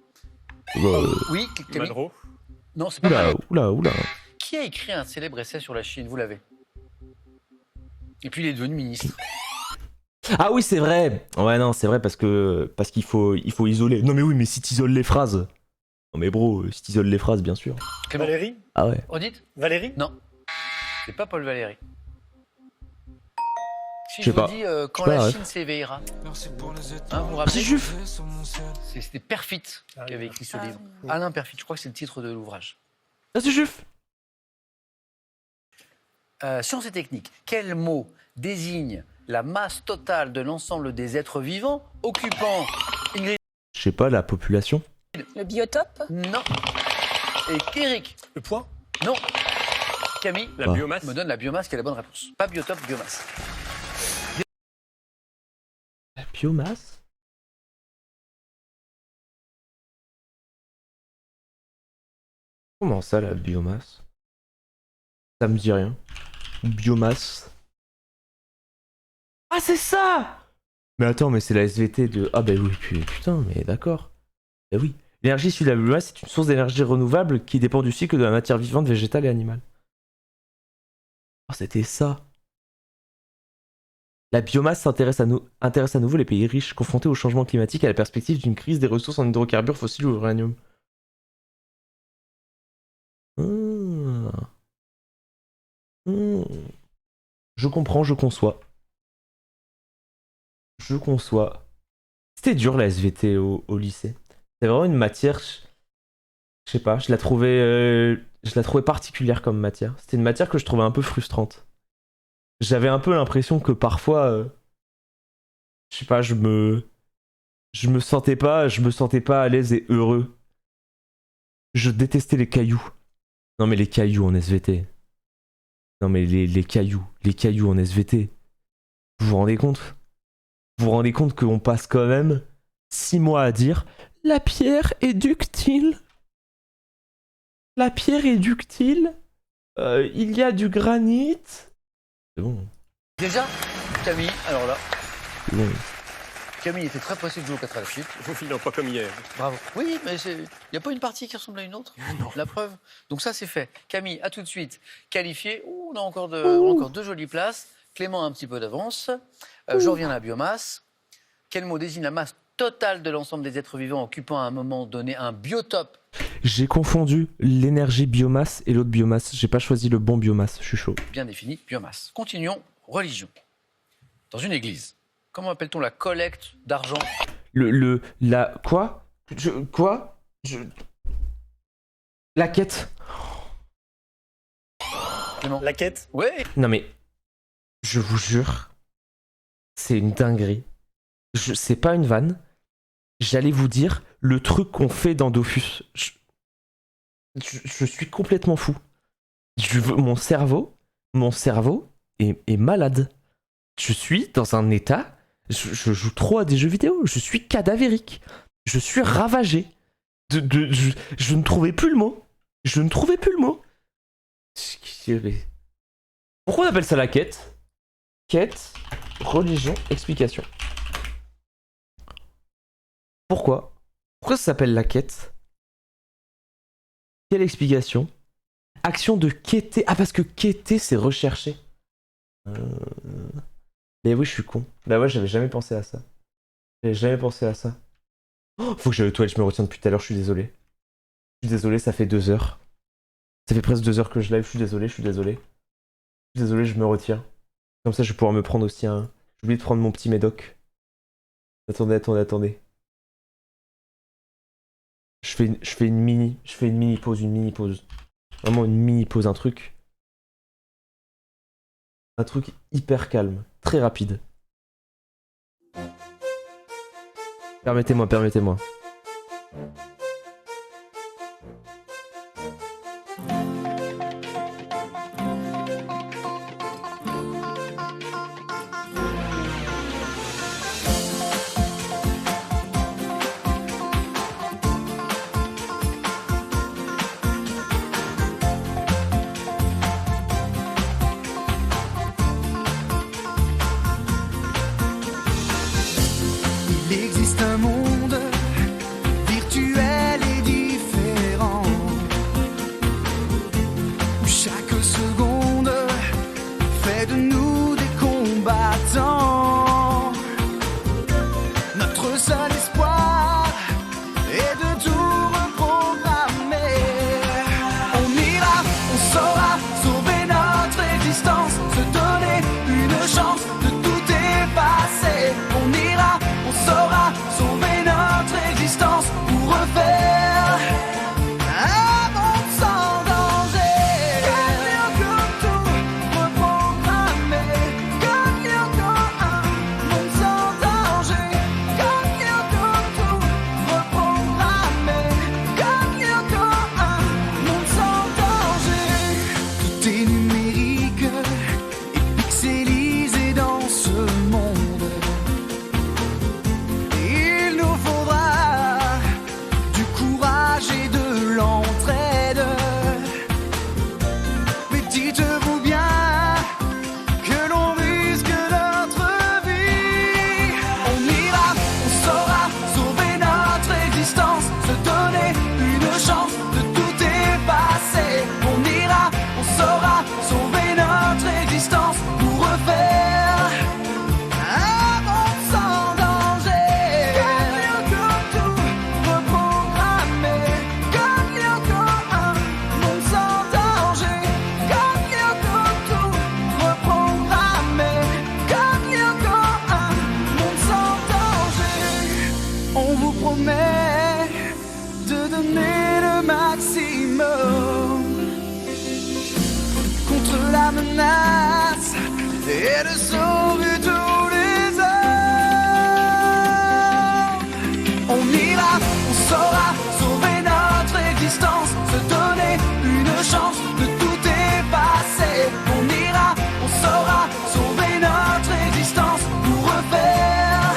Oui, Camille. Malraux. Non, c'est pas mal. Oula. Qui a écrit un célèbre essai sur la Chine? Vous l'avez. Et puis il est devenu ministre. Ah oui, c'est vrai. Ouais, non, c'est vrai parce qu'il faut isoler. Non mais oui, mais si t'isoles les phrases. Non mais bro, si t'isoles les phrases, bien sûr. Valérie? Ah ouais. Redites? Valérie? Non. C'est pas Paul Valéry. Si Je sais je vous pas. dis quand pas, la ouais. Chine s'éveillera. Hein, vous vous C'est rappelez? Juif. C'était Perfit qui avait écrit ce livre. oui. Alain Perfit, je crois que c'est le titre de l'ouvrage. Ah, c'est Juif. Science et technique. Quel mot désigne la masse totale de l'ensemble des êtres vivants occupant Ingrid? Je sais pas, la population. Le biotope? Non. Et Eric? Le poids? Non. Camille La Bah. biomasse? me donne la biomasse qui est la bonne réponse. Pas biotope, biomasse. La biomasse. Comment ça, la biomasse? Ça me dit rien. Biomasse. Ah, c'est ça! Mais attends, mais c'est la SVT de... Ah bah oui, putain, mais d'accord. Bah oui. L'énergie issue de la biomasse est une source d'énergie renouvelable qui dépend du cycle de la matière vivante, végétale et animale. Oh, c'était ça. La biomasse intéresse à nouveau les pays riches confrontés au changement climatique et à la perspective d'une crise des ressources en hydrocarbures fossiles ou uranium. Je comprends, je conçois. Je conçois. C'était dur la SVT au lycée. C'est vraiment une matière. Je sais pas, je la trouvais particulière comme matière. C'était une matière que je trouvais un peu frustrante. J'avais un peu l'impression que parfois, je sais pas, je me sentais pas à l'aise et heureux. Je détestais les cailloux. Non mais les cailloux en SVT. Non mais les cailloux en SVT. Vous vous rendez compte? Vous vous rendez compte qu'on passe quand même 6 mois à dire la pierre est ductile. La pierre est ductile. Il y a du granit. C'est bon. Déjà, Camille, alors là, C'est bon. Camille était très pressé de jouer aux 4 à la suite. Non, pas comme hier. Bravo. Oui, mais il n'y a pas une partie qui ressemble à une autre. La preuve. Donc ça, c'est fait. Camille, à tout de suite. Qualifié. Ouh, on a encore deux jolies places. Clément a un petit peu d'avance. Je reviens à la biomasse. Quel mot désigne la masse totale de l'ensemble des êtres vivants occupant à un moment donné un biotope? J'ai confondu l'énergie biomasse et l'autre biomasse. J'ai pas choisi le bon biomasse. Je suis chaud. Bien défini, biomasse. Continuons. Religion. Dans une église, comment appelle-t-on la collecte d'argent? La quête. Clément. La quête? Oui. Non mais, je vous jure, c'est une dinguerie. C'est pas une vanne. J'allais vous dire le truc qu'on fait dans Dofus. Je suis complètement fou. Mon cerveau est malade. Je suis dans un état. Je joue trop à des jeux vidéo. Je suis cadavérique. Je suis ravagé. Je ne trouvais plus le mot. Je ne trouvais plus le mot. Pourquoi on appelle ça la quête? Quête, religion, explication. Pourquoi? Pourquoi ça s'appelle la quête? Quelle explication? Action de quêter. Ah, parce que quêter, c'est rechercher. Mais oui, je suis con. Bah ouais, j'avais jamais pensé à ça. J'avais jamais pensé à ça. Oh, faut que j'aille aux toilettes, je me retiens depuis tout à l'heure, je suis désolé. Je suis désolé, ça fait 2 heures. Ça fait presque 2 heures que je live, je suis désolé, je suis désolé. Je suis désolé, je me retiens. Comme ça, je vais pouvoir me prendre aussi un... J'ai oublié de prendre mon petit médoc. Attendez. Je fais une mini pause. Vraiment une mini pause, un truc hyper calme, très rapide. Permettez-moi. Il existe un monde virtuel et différent où chaque seconde fait de nous des combattants. Notre seul espoir est de tout reprogrammer. On ira, on saura sauver notre existence, se donner une chance de tout effacer. On ira, on saura sauver notre existence pour refaire un monde sans danger. Gagnons comme tout, reprogrammer. Gagnons comme un monde sans danger. Gagnons comme tout, reprogrammer. Gagnons comme un monde sans danger. Tout est numérique et pixelisé dans ce monde. Il nous faudra du courage et de l'entraide. Mais dites-vous bien que l'on risque notre vie. On ira, on saura sauver notre existence, se donner une chance de tout effacer. On ira, on saura sauver notre existence pour refaire un monde sans danger. Gagnons comme tout, reprogrammer. Gagnons comme un monde sans danger. Gagnons comme tout, reprogrammer. Gagnons comme un monde sans danger. On vous promet de donner le maximum contre la menace et de sauver tous les hommes. On ira, on saura sauver notre existence, se donner une chance de tout effacer. On ira, on saura sauver notre existence pour refaire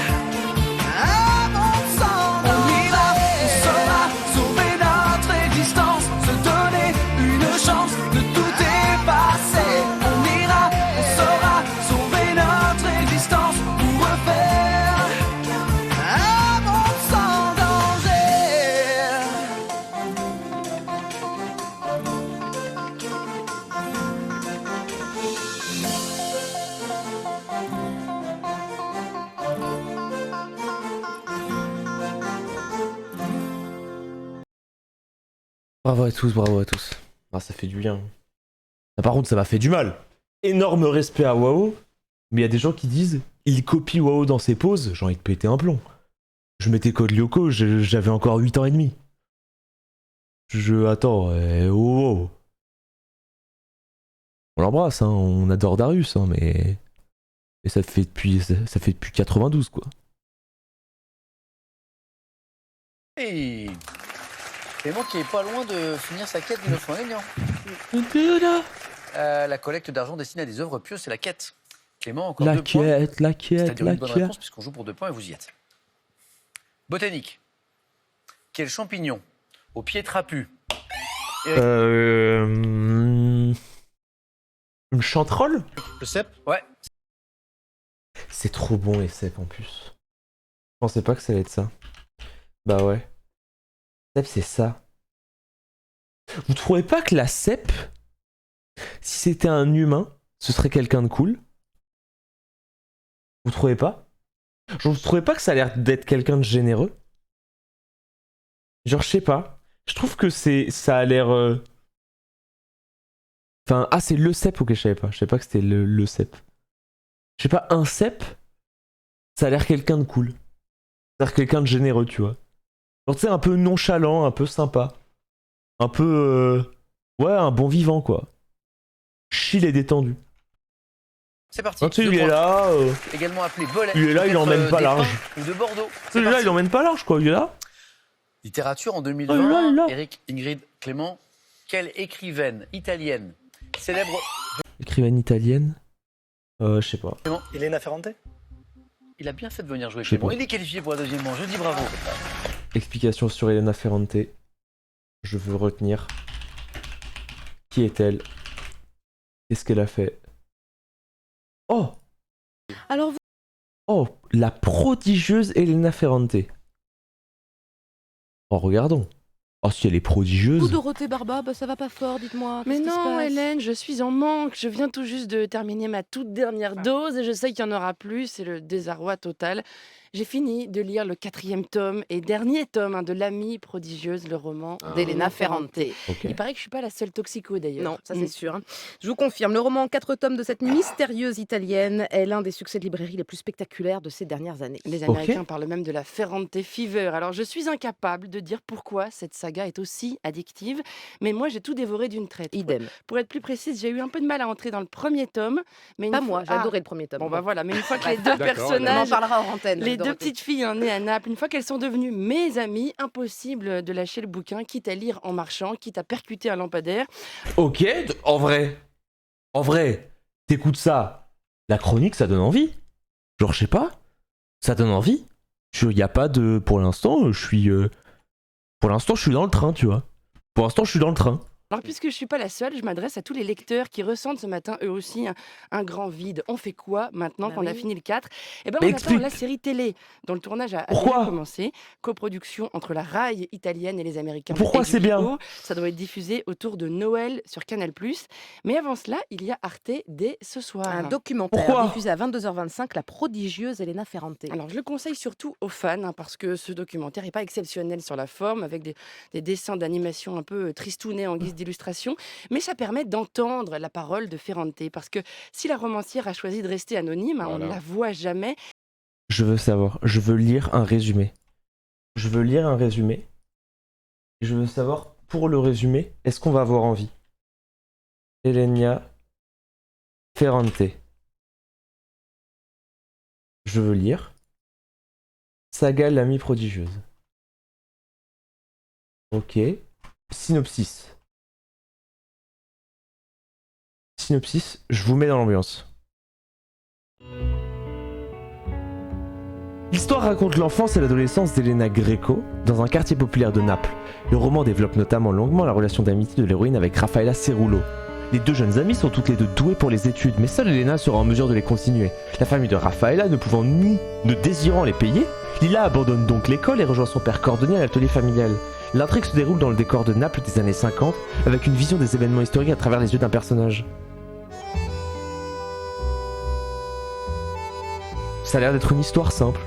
un monde sans danger. On ira, on saura sauver notre existence, se donner une chance de tout effacer. On ira, on saura sauver notre existence pour refaire un monde sans danger. Bravo à tous. Ah, ça fait du bien. Ah, par contre, ça m'a fait du mal. Énorme respect à WoW, mais il y a des gens qui disent il copie WoW dans ses pauses, j'ai envie de péter un plomb. Je mettais Code Lyoko, j'avais encore 8 ans et demi. Attends, oh. On l'embrasse, hein, on adore Darius, hein, mais ça fait depuis 92, quoi. Et Clément qui est pas loin de finir sa quête d'une fois gagnant. La collecte d'argent destinée à des œuvres pieuses, c'est la quête. Clément, encore 2 points. La quête, C'est-à-dire la une bonne quête. réponse puisqu'on joue pour 2 points et vous y êtes. Botanique. Quel champignon au pied trapu? Une chanterelle? Le cep? Ouais. C'est trop bon les cèpes en plus. Je pensais pas que ça allait être ça. Bah ouais. Cèpe c'est ça. Vous trouvez pas que la cèpe, si c'était un humain, ce serait quelqu'un de cool? Vous trouvez pas? Genre vous trouvez pas que ça a l'air d'être quelqu'un de généreux? Genre je sais pas. Je trouve que ça a l'air... Enfin, ah c'est le cep, ok je savais pas. Je savais pas que c'était le cep. Je sais pas, un cep, ça a l'air quelqu'un de cool. Ça a l'air quelqu'un de généreux, tu vois. Genre tu sais, un peu nonchalant, un peu sympa. Un peu... Ouais, un bon vivant, quoi. Chill et détendu. C'est parti. Ah, tu sais, 2 il est points. là... Également appelé Bolet. Il est là, il emmène pas large. Ou de Bordeaux. C'est Celui-là, parti. il emmène pas large, quoi. Il est là. Littérature en 2020. Oh là là. Eric, Ingrid, Clément. Quelle écrivaine italienne célèbre... Écrivaine italienne. Je sais pas. Clément. Elena Ferrante? Il a bien fait de venir jouer Je sais Clément. pas. Il est qualifié pour la deuxième manche. Je dis bravo. Explication sur Elena Ferrante. Je veux retenir. Qui est-elle? Qu'est-ce qu'elle a fait? Oh! Alors, Oh! La prodigieuse Elena Ferrante. Oh, regardons. Oh, si elle est vous, prodigieuse. Dorothée Barba, bah, ça va pas fort, dites-moi. Mais Qu'est-ce qui se non, passe Hélène, je suis en manque. Je viens tout juste de terminer ma toute dernière dose et je sais qu'il y en aura plus. C'est le désarroi total. J'ai fini de lire le 4e tome et dernier tome de L'Amie prodigieuse, le roman d'Elena Ferrante. Ok. Il paraît que je suis pas la seule toxico d'ailleurs. Non, ça c'est sûr. Hein. Je vous confirme, le roman en 4 tomes de cette mystérieuse italienne est l'un des succès de librairie les plus spectaculaires de ces dernières années. Les Américains parlent même de la Ferrante Fever. Alors je suis incapable de dire pourquoi cette saga est aussi addictive, mais moi j'ai tout dévoré d'une traite. Idem. Pour être plus précise, j'ai eu un peu de mal à entrer dans le premier tome. Mais une Pas fois- moi, j'ai Ah, adoré le premier tome. Bon bah voilà, mais une fois que les deux D'accord, On en personnages, parlera en antenne. les deux Dorothée. petites filles nées à Naples, une fois qu'elles sont devenues mes amies, impossible de lâcher le bouquin, quitte à lire en marchant, quitte à percuter un lampadaire. Ok, en vrai. En vrai, t'écoutes ça. La chronique, ça donne envie. Genre, je sais pas. Ça donne envie. Y a pas de... Pour l'instant, je suis... Pour l'instant, je suis dans le train, tu vois. Pour l'instant, je suis dans le train. Alors puisque je suis pas la seule, je m'adresse à tous les lecteurs qui ressentent ce matin eux aussi un grand vide. On fait quoi maintenant Bah qu'on a oui. fini le 4? Eh ben Mais on attend explique. la série télé dont le tournage a Pourquoi déjà commencé. Coproduction entre la Rai italienne et les Américains. de Pourquoi c'est bien HBO. Ça doit être diffusé autour de Noël sur Canal+. Mais avant cela, il y a Arte dès ce soir. Un documentaire Pourquoi diffusé à 22h25, la prodigieuse Elena Ferrante. Alors, je le conseille surtout aux fans, parce que ce documentaire n'est pas exceptionnel sur la forme, avec des dessins d'animation un peu tristounés en guise d'illustration, mais ça permet d'entendre la parole de Ferrante, parce que si la romancière a choisi de rester anonyme, on ne la voit jamais. Je veux savoir. Je veux lire un résumé. Je veux lire un résumé. Je veux savoir, pour le résumé, est-ce qu'on va avoir envie? Elena Ferrante. Je veux lire. Saga l'amie prodigieuse. Ok. Synopsis. Synopsis, je vous mets dans l'ambiance. L'histoire raconte l'enfance et l'adolescence d'Elena Greco dans un quartier populaire de Naples. Le roman développe notamment longuement la relation d'amitié de l'héroïne avec Raffaella Cerullo. Les deux jeunes amies sont toutes les deux douées pour les études, mais seule Elena sera en mesure de les continuer. La famille de Raffaella ne pouvant ni ne désirant les payer, Lila abandonne donc l'école et rejoint son père cordonnier à l'atelier familial. L'intrigue se déroule dans le décor de Naples des années 50, avec une vision des événements historiques à travers les yeux d'un personnage. Ça a l'air d'être une histoire simple.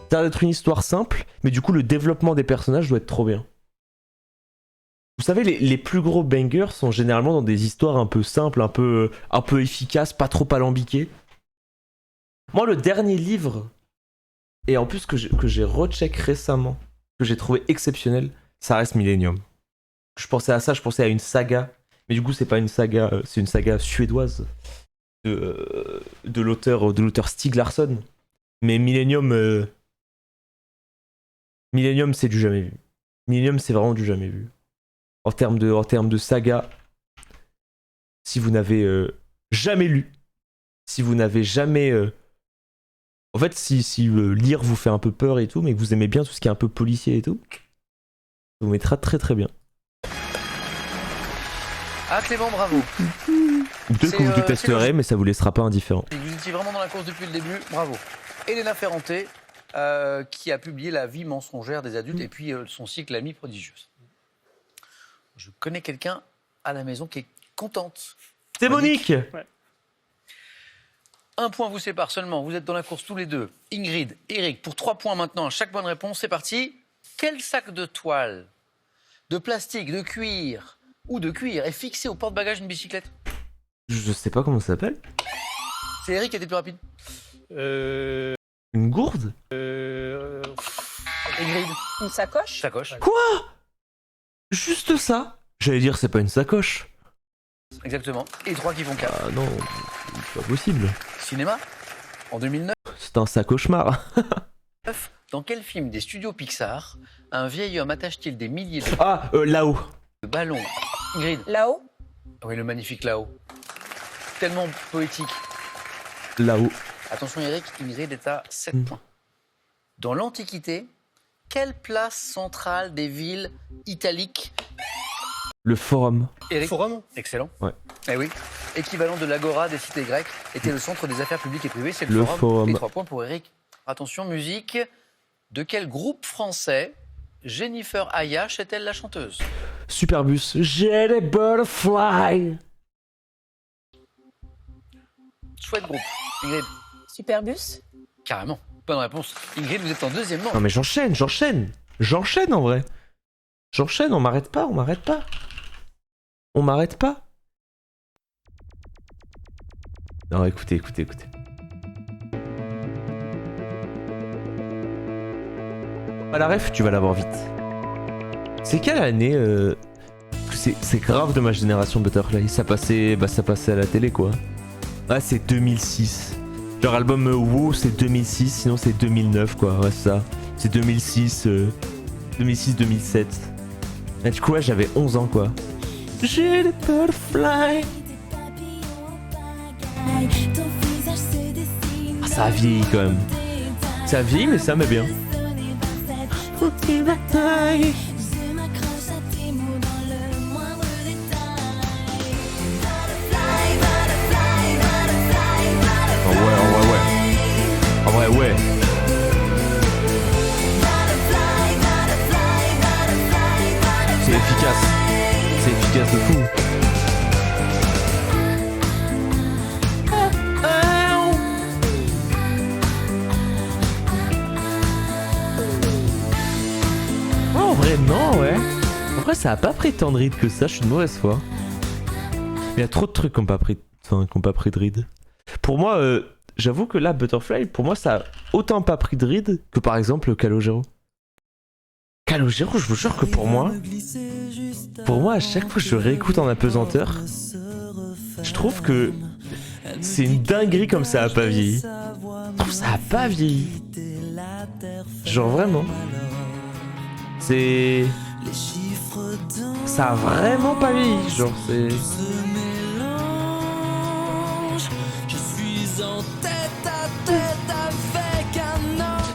Ça a l'air d'être une histoire simple, mais du coup le développement des personnages doit être trop bien. Vous savez, les plus gros bangers sont généralement dans des histoires un peu simples, un peu efficaces, pas trop alambiquées. Moi, le dernier livre, et en plus que j'ai recheck récemment, que j'ai trouvé exceptionnel, ça reste Millennium. Je pensais à ça, je pensais à une saga, mais du coup c'est pas une saga, c'est une saga suédoise de l'auteur Stieg Larsson. Mais Millennium, c'est du jamais vu. Millennium, c'est vraiment du jamais vu. En termes de saga, si vous n'avez jamais lu, si vous n'avez jamais... En fait, si lire vous fait un peu peur et tout, mais que vous aimez bien tout ce qui est un peu policier et tout, ça vous mettra très très bien. Ah Clément, bravo. Peut-être que vous détesterez, mais ça vous laissera pas indifférent. Vous étiez vraiment dans la course depuis le début, bravo. Elena Ferrante, qui a publié La vie mensongère des adultes et puis son cycle L'amie prodigieuse. Je connais quelqu'un à la maison qui est contente. C'est Monique. Ouais. Un point vous sépare seulement, vous êtes dans la course tous les deux. Ingrid, Eric, pour 3 points maintenant, chaque bonne réponse, c'est parti. Quel sac de toile, de plastique, de cuir ou de cuir est fixé au porte-bagages d'une bicyclette? Je sais pas comment ça s'appelle. C'est Eric qui a été plus rapide. Une gourde. Ingrid. Une sacoche. Sacoche. Quoi? Juste ça? J'allais dire c'est pas une sacoche. Exactement. Et 3 qui font 4. Ah non, c'est pas possible. Cinéma, en 2009. C'est un sac cauchemar. Dans quel film des studios Pixar, un vieil homme attache-t-il des milliers de... Là-haut. de ballons? Ingrid. Là-haut. Oui, le magnifique Là-haut. Tellement poétique. Là-haut. Attention Eric, Ingrid est à 7 points. Dans l'Antiquité, quelle place centrale des villes italiques? Le forum. Eric. Forum. Excellent. Ouais. Eh oui. Équivalent de l'agora des cités grecques, était le centre des affaires publiques et privées, c'est Le forum. forum. Et 3 points pour Eric. Attention, musique. De quel groupe français Jennifer Ayash est-elle la chanteuse? Superbus. J'ai des butterflies. Chouette groupe. Ingrid. Superbus. Carrément. Bonne réponse. Ingrid, vous êtes en deuxième manche. Non mais j'enchaîne. J'enchaîne en vrai. J'enchaîne, on m'arrête pas. On m'arrête pas. Non, écoutez. Pas la ref, tu vas l'avoir vite. C'est quelle année C'est grave de ma génération Butterfly. Ça passait à la télé quoi. Ah, c'est 2006. Leur album WoW c'est 2006, sinon c'est 2009 quoi. Ouais, c'est ça. C'est 2006, 2006-2007. Et du coup, ouais, j'avais 11 ans quoi. J'ai des butterflies. Ah, ça a vieilli quand même. Ça a vieilli, mais ça met bien. En vrai, ouais. C'est efficace. C'est efficace de fou. En vrai, non, ouais. En vrai, ça a pas pris tant de rides que ça, je suis de mauvaise foi. Il y a trop de trucs qui n'ont pas pris de rides. Pour moi, j'avoue que là, Butterfly, pour moi, ça a autant pas pris de rides que par exemple Calogero. Calogero, je vous jure que pour moi, à chaque fois que je réécoute en apesanteur, je trouve que c'est une dinguerie comme ça a pas vieilli. Je trouve que ça a pas vieilli. Genre vraiment. C'est... Ça a vraiment pas vieilli, genre c'est...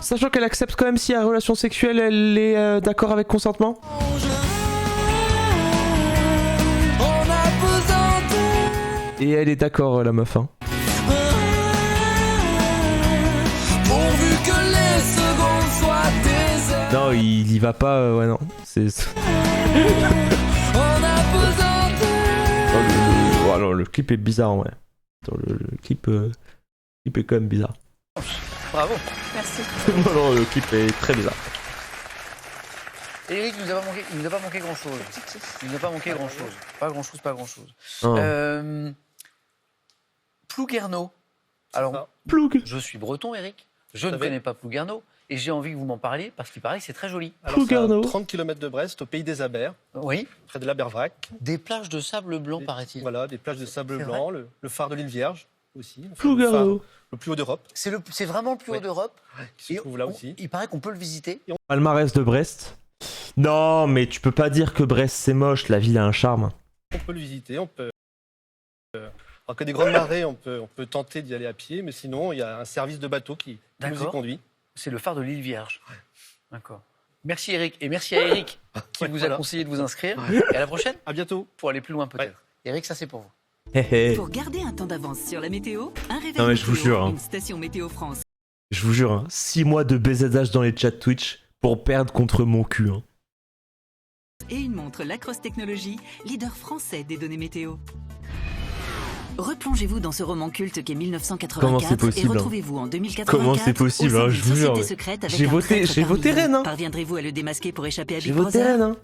Sachant qu'elle accepte quand même si la relation sexuelle elle est d'accord avec consentement. Et elle est d'accord la meuf hein. Pourvu que les secondes soient des heures. Non il y va pas ouais non. C'est... le clip est bizarre ouais. Le clip est quand même bizarre. Bravo. Merci. Non, le clip est très bizarre. Eric, il nous a pas manqué grand-chose. Il nous a pas manqué grand-chose. Pas grand-chose. Oh. Plouguerneau. Alors, Ploug. Je suis breton, Eric. Je ne connais pas Plouguerneau. Et j'ai envie que vous m'en parliez parce qu'il paraît que c'est très joli. Alors, c'est à 30 km de Brest, au pays des Abers. Oui. Près de l'Abervrac. Des plages de sable blanc, paraît-il. Voilà, des plages de sable blanc. Le phare de l'île Vierge aussi. Plouguerneau. Le plus haut d'Europe. C'est vraiment le plus haut d'Europe. Qui se trouve là aussi. Il paraît qu'on peut le visiter. Palmarès de Brest. Non, mais tu peux pas dire que Brest c'est moche, la ville a un charme. On peut le visiter, on peut. Alors que des grandes marées, on peut tenter d'y aller à pied, mais sinon, il y a un service de bateau qui nous y D'accord. conduit. C'est le phare de l'île Vierge. D'accord. Merci Eric. Et merci à Eric qui vous a conseillé de vous inscrire. Et à la prochaine. À bientôt. Pour aller plus loin peut-être. Eric, ça c'est pour vous. Pour garder un temps d'avance sur la météo, un réveil Non, mais je vous météo, jure, hein. une station Météo France. Je vous jure, hein, 6 mois de BZH dans les chats Twitch pour perdre contre mon cul. Hein. Et une montre Lacrosse Technologies, leader français des données météo. Replongez-vous dans ce roman culte qu'est 1984 Comment c'est possible, et retrouvez-vous en 2084 Comment c'est possible, au sein hein, d'une je vous jure. société secrète avec J'ai un voté, traître j'ai voté parmi vous. Rennes. Hein. Parviendrez-vous à le démasquer pour échapper à J'ai Big voté Brother? Rennes. Hein.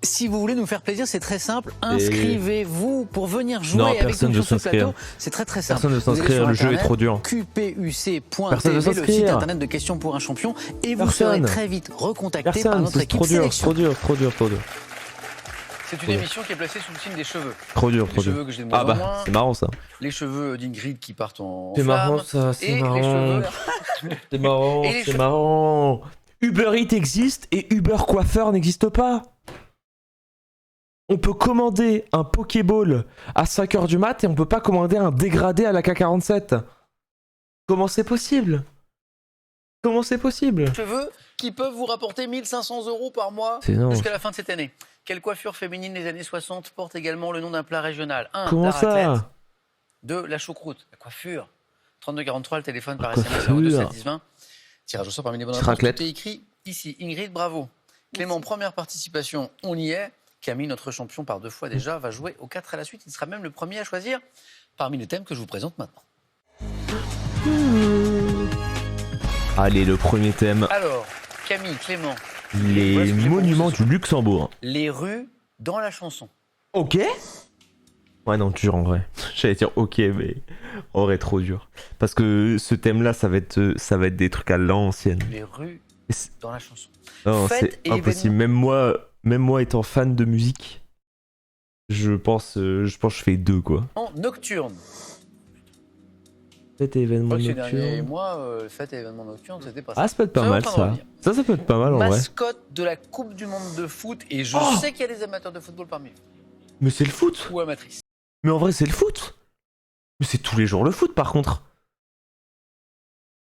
Si vous voulez nous faire plaisir, c'est très simple. Inscrivez-vous pour venir jouer avec personne nous ne sur ce s'inscrire. plateau. C'est très très simple. Personne ne Vous allez s'inscrire, sur le jeu est Internet, trop dur. QPUC.tv, Personne ne le site s'inscrire. internet de questions pour un champion. Et vous Personne. serez très vite recontacté par Personne, notre c'est équipe trop dur, sélection. trop dur, trop dur, trop dur. C'est une émission qui est placée sous le signe des cheveux. Trop dur, Les trop cheveux dur. que j'ai de moins Ah en bah, moins, c'est marrant ça. les cheveux d'Ingrid qui partent en C'est marrant flammes, ça, c'est et les marrant. cheveux... C'est marrant, Et les c'est cheveux- marrant. Uber Eats existe et Uber Coiffeur n'existe pas. On peut commander un Pokéball à 5h du mat et on peut pas commander un dégradé à la K47. Comment c'est possible? Comment c'est possible? cheveux qui peuvent vous rapporter 1500 € par mois C'est énorme. jusqu'à la fin de cette année. Quelle coiffure féminine des années 60 porte également le nom d'un plat régional? 1. Comment La ça? raclette. 2. La choucroute. La coiffure. 3243, le téléphone par La SMS coiffure. 02 7 10 20. Tirage au sort parmi les bonnes Petite réponses. raclette. Tout est écrit ici. Ingrid, bravo. Clément, première participation, on y est. Camille, notre champion par 2 fois déjà, va jouer aux 4 à la suite. Il sera même le premier à choisir parmi les thèmes que je vous présente maintenant. Allez, le premier thème, Alors, Camille, Clément, les Voilà ce que j'ai monuments pour vous ce du Luxembourg. les rues dans la chanson. Ok. Ouais, non, dur en vrai. J'allais dire ok, mais en vrai, trop dur. Parce que ce thème-là, ça va être des trucs à l'ancienne. Les rues Et c'est- dans la chanson. Non, Fête c'est et impossible. Même moi étant fan de musique, je pense que je fais 2 quoi. En nocturne. Fête et événement Ces derniers nocturne. mois, fête et événement nocturne, c'était pas ça. Ah, ça peut être pas Ça va mal en train de ça. revenir. Ça peut être pas mal en vrai. Mascotte de la Coupe du Monde de foot, et je Oh sais qu'il y a des amateurs de football parmi vous, Mais c'est le foot. ou amatrices. Mais en vrai, c'est le foot. Mais c'est tous les jours le foot par contre.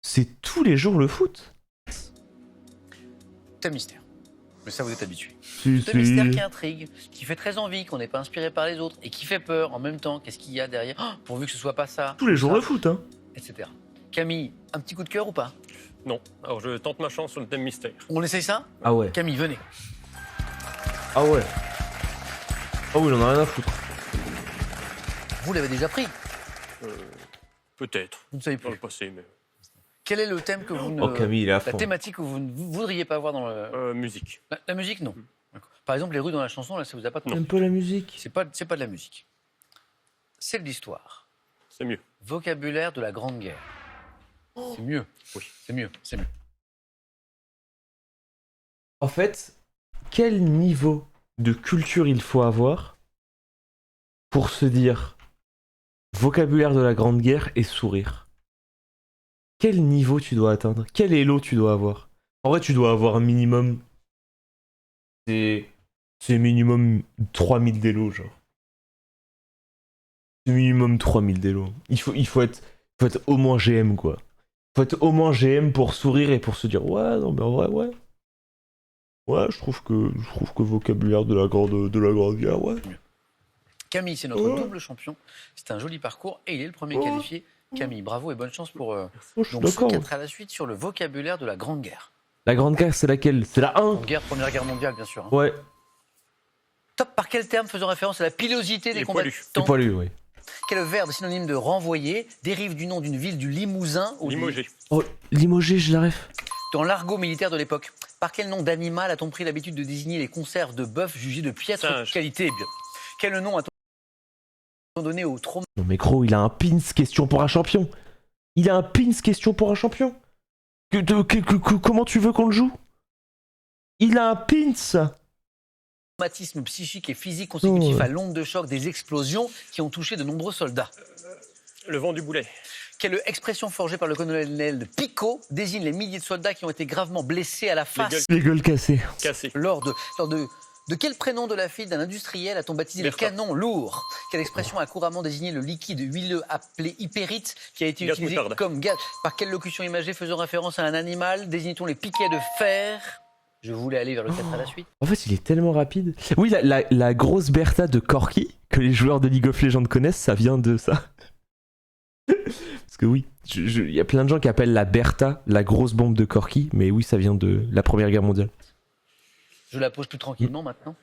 C'est tous les jours le foot. Thème mystère. Mais ça, vous êtes habitués. Si, Thème mystère si. qui intrigue, qui fait très envie, qu'on n'est pas inspiré par les autres, et qui fait peur en même temps. Qu'est-ce qu'il y a derrière? Oh, pourvu que ce soit pas ça. Tous les jours ça, le foot, hein. etc. Camille, un petit coup de cœur ou pas? Non. Alors je tente ma chance sur le thème mystère. On essaye ça? Ah ouais. Camille, venez. Ah ouais. Ah oui, il en a rien à foutre. Vous l'avez déjà pris. Peut-être. Vous ne savez Dans le plus. passé, mais. Quel est le thème que vous ne... Oh, Camille, il est à La fond. thématique que vous ne voudriez pas voir dans le... Musique. La musique, non. D'accord. Par exemple, les rues dans la chanson, là, ça vous a pas... T'aimes pas la musique? C'est pas de la musique. C'est de l'histoire. C'est mieux. Vocabulaire de la Grande Guerre. C'est mieux. Oui, c'est mieux. C'est mieux. En fait, quel niveau de culture il faut avoir pour se dire vocabulaire de la Grande Guerre et sourire? Quel niveau tu dois atteindre? Quel élo tu dois avoir? En vrai, tu dois avoir un minimum... C'est minimum 3000 d'élo, genre. C'est minimum 3000 d'élo. Il faut être au moins GM, quoi. Il faut être au moins GM pour sourire et pour se dire ouais, non mais en vrai, ouais. Ouais, je trouve que vocabulaire de la grande guerre, ouais. Camille, c'est notre double champion. C'est un joli parcours et il est le premier Oh. qualifié. Camille, bravo et bonne chance pour Oh, je suis donc ce d'accord. 4 à la suite sur le vocabulaire de la Grande Guerre. La grande guerre, c'est laquelle? C'est la 1. Grande Guerre, Première Guerre mondiale, bien sûr. hein. Ouais. Top par quel terme faisant référence à la pilosité des Les poilus. C'est combattants? poilu, oui. Quel verbe synonyme de renvoyer dérive du nom d'une ville du Limousin au Limogé. Oh, limogé, je la ref. dans l'argot militaire de l'époque? Par quel nom d'animal a-t-on pris l'habitude de désigner les conserves de bœuf jugées de piètre Singe. qualité? Bien. Quel nom a-t-on donné au trauma? Non mais gros, il a un pins question pour un champion. Il a un pins question pour un champion. Comment tu veux qu'on le joue? Il a un pins. Traumatisme psychique et physique consécutif Oh. à l'onde de choc des explosions qui ont touché de nombreux soldats. Le vent du boulet. Quelle expression forgée par le colonel Picot désigne les milliers de soldats qui ont été gravement blessés à la face Les gueules cassées. lors de quel prénom de la fille d'un industriel a-t-on baptisé le canon lourd? Quelle expression a couramment désigné le liquide huileux appelé hypérite qui a été Gaz utilisé moutarde. comme gaz? Par quelle locution imagée faisant référence à un animal désigne-t-on les piquets de fer? Je voulais aller vers le 4 à la suite. En fait, il est tellement rapide. Oui, la grosse Bertha de Corky, que les joueurs de League of Legends connaissent, ça vient de ça. Parce que oui, il y a plein de gens qui appellent la Bertha la grosse bombe de Corky, mais oui, ça vient de la Première Guerre mondiale. Je la pose plus tranquillement maintenant.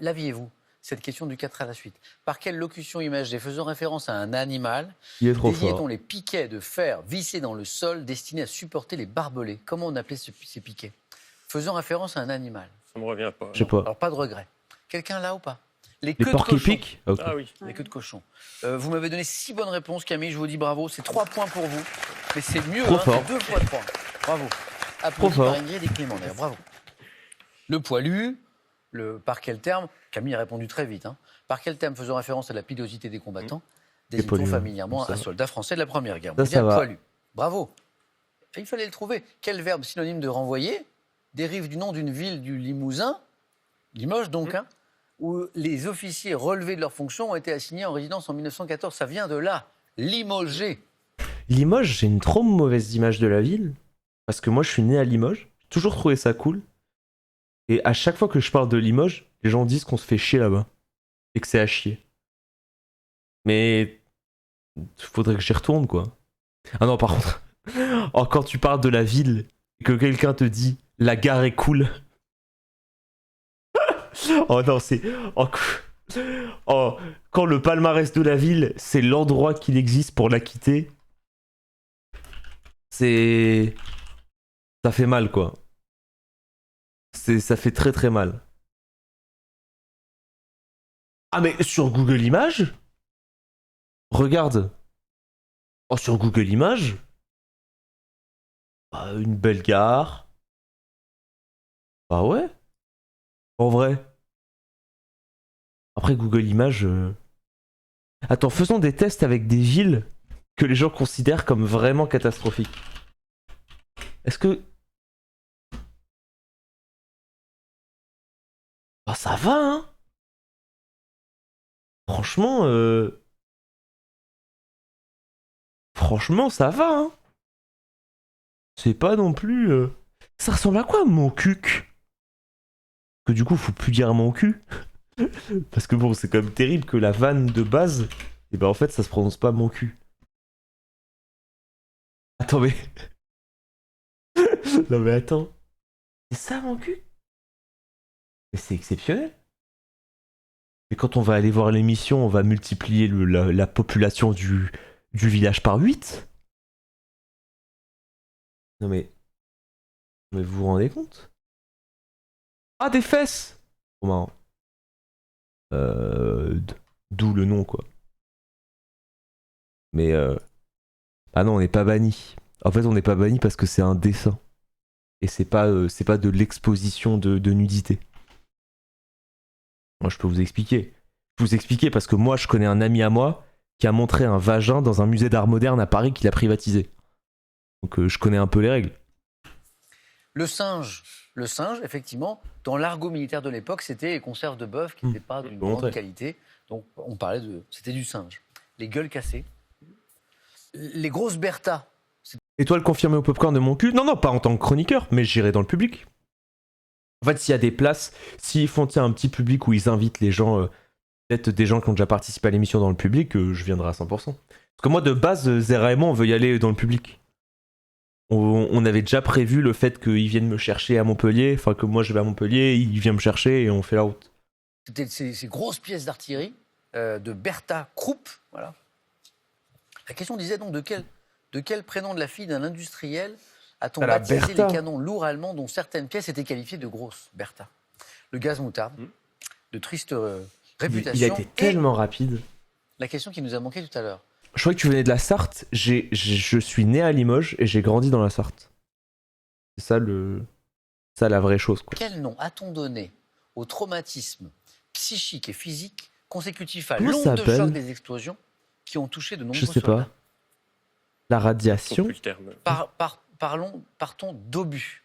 L'aviez-vous, cette question du 4 à la suite? Par quelle locution imagée faisant référence à un animal Il est trop désignait-on fort. les piquets de fer vissés dans le sol destinés à supporter les barbelés? Comment on appelait ces piquets? Faisant référence à un animal. Ça me revient pas. Je sais pas. Alors pas de regret. Quelqu'un là ou pas? Les queues de porcs cochon. épiques Ok. Ah oui. Les queues de cochon. Vous m'avez donné 6 bonnes réponses, Camille. Je vous dis bravo. C'est 3 points pour vous. Mais c'est mieux, Trop hein, fort. c'est 2 fois 3. Bravo. Applaudis fort. par Ingrid et Clément, d'ailleurs. Bravo. Le poilu, par quel terme? Camille a répondu très vite. Hein. Par quel terme faisant référence à la pilosité des combattants désigne-t-on poilu, familièrement ça un va. soldat français de la Première Guerre Ça mondiale va. poilu? Bravo. Et il fallait le trouver. Quel verbe synonyme de renvoyer dérive du nom d'une ville du Limousin, Limoges donc, hein, où les officiers relevés de leurs fonctions ont été assignés en résidence en 1914. Ça vient de là, limogé. Limoges, j'ai une trop mauvaise image de la ville. Parce que moi, je suis né à Limoges. J'ai toujours trouvé ça cool. Et à chaque fois que je parle de Limoges, les gens disent qu'on se fait chier là-bas. Et que c'est à chier. Mais faudrait que j'y retourne, quoi. Ah non, par contre, oh, quand tu parles de la ville et que quelqu'un te dit la gare est cool. Oh non, c'est. Oh, quand le palmarès de la ville, c'est l'endroit qu'il existe pour la quitter. C'est. Ça fait mal, quoi. Ça fait très très mal. Ah, mais sur Google Images, regarde. Oh, sur Google Images, une belle gare. Bah ouais. En vrai. Après Google Images. Attends, faisons des tests avec des villes que les gens considèrent comme vraiment catastrophiques. Est-ce que. Bah ça va, hein. Franchement, Franchement, ça va, hein. C'est pas non plus... Ça ressemble à quoi, mon cuc? Parce que du coup, faut plus dire mon cul. Parce que bon, c'est quand même terrible que la vanne de base, et ben en fait, ça se prononce pas mon cul. Attends, mais... Non mais attends. C'est ça, mon cul? Mais c'est exceptionnel. Et quand on va aller voir l'émission, on va multiplier la population du village par 8. Non mais... Mais vous vous rendez compte? Ah, des fesses! Trop marrant. D'où le nom, quoi. Mais ah non, on n'est pas banni. En fait, on n'est pas banni parce que c'est un dessin. Et c'est pas de l'exposition de nudité. Moi, je peux vous expliquer. Je peux vous expliquer parce que moi, je connais un ami à moi qui a montré un vagin dans un musée d'art moderne à Paris qu'il a privatisé. Donc, je connais un peu les règles. Le singe, effectivement, dans l'argot militaire de l'époque, c'était les conserves de bœuf qui n'étaient pas d'une grande qualité. Donc, on parlait c'était du singe. Les gueules cassées. Les grosses Bertha. Étoile confirmée au popcorn de mon cul? Non, non, pas en tant que chroniqueur, mais j'irai dans le public. En fait, s'il y a des places, s'ils font un petit public où ils invitent les gens, peut-être des gens qui ont déjà participé à l'émission dans le public, je viendrai à 100%. Parce que moi, de base, Zera et moi, on veut y aller dans le public. On avait déjà prévu le fait qu'ils viennent me chercher à Montpellier, enfin que moi je vais à Montpellier, il vient me chercher et on fait la route. C'était ces grosses pièces d'artillerie de Bertha Krupp. Voilà. La question disait donc de quel prénom de la fille d'un industriel a-t-on baptisé les canons lourds allemands dont certaines pièces étaient qualifiées de grosses? Bertha. Le gaz moutarde, de triste réputation. Il a été tellement rapide. La question qui nous a manqué tout à l'heure. Je crois que tu venais de la Sarthe. Je suis né à Limoges et j'ai grandi dans la Sarthe. C'est ça la vraie chose, quoi. Quel nom a-t-on donné au traumatisme psychique et physique consécutif à Comment l'onde ça de s'appelle choc des explosions qui ont touché de nombreux Je sais soldats? pas. La radiation. Plus le terme. Partons d'obus.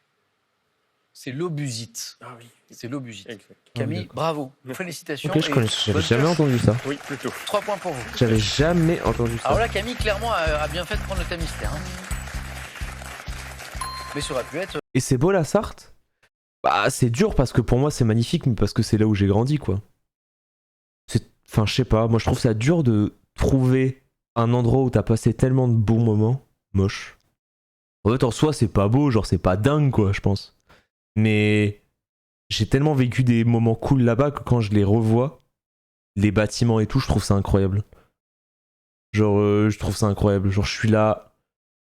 C'est l'obusite. Ah oui. C'est l'obusite. Exact. Camille, bravo. Félicitations. Ok, et j'avais bonne jamais pioche. entendu ça. Oui, plutôt. 3 points pour vous. J'avais jamais entendu ça. Alors là, Camille, clairement, a bien fait de prendre le thème mystère. Hein. Mais ça aurait pu être... Et c'est beau la Sarthe? Bah c'est dur parce que pour moi c'est magnifique, mais parce que c'est là où j'ai grandi quoi. Enfin je sais pas, moi je trouve ça dur de trouver un endroit où t'as passé tellement de bons moments moches. En fait en soi c'est pas beau, genre c'est pas dingue quoi je pense. Mais j'ai tellement vécu des moments cool là-bas que quand je les revois, les bâtiments et tout, je trouve ça incroyable. Genre je trouve ça incroyable, genre je suis là,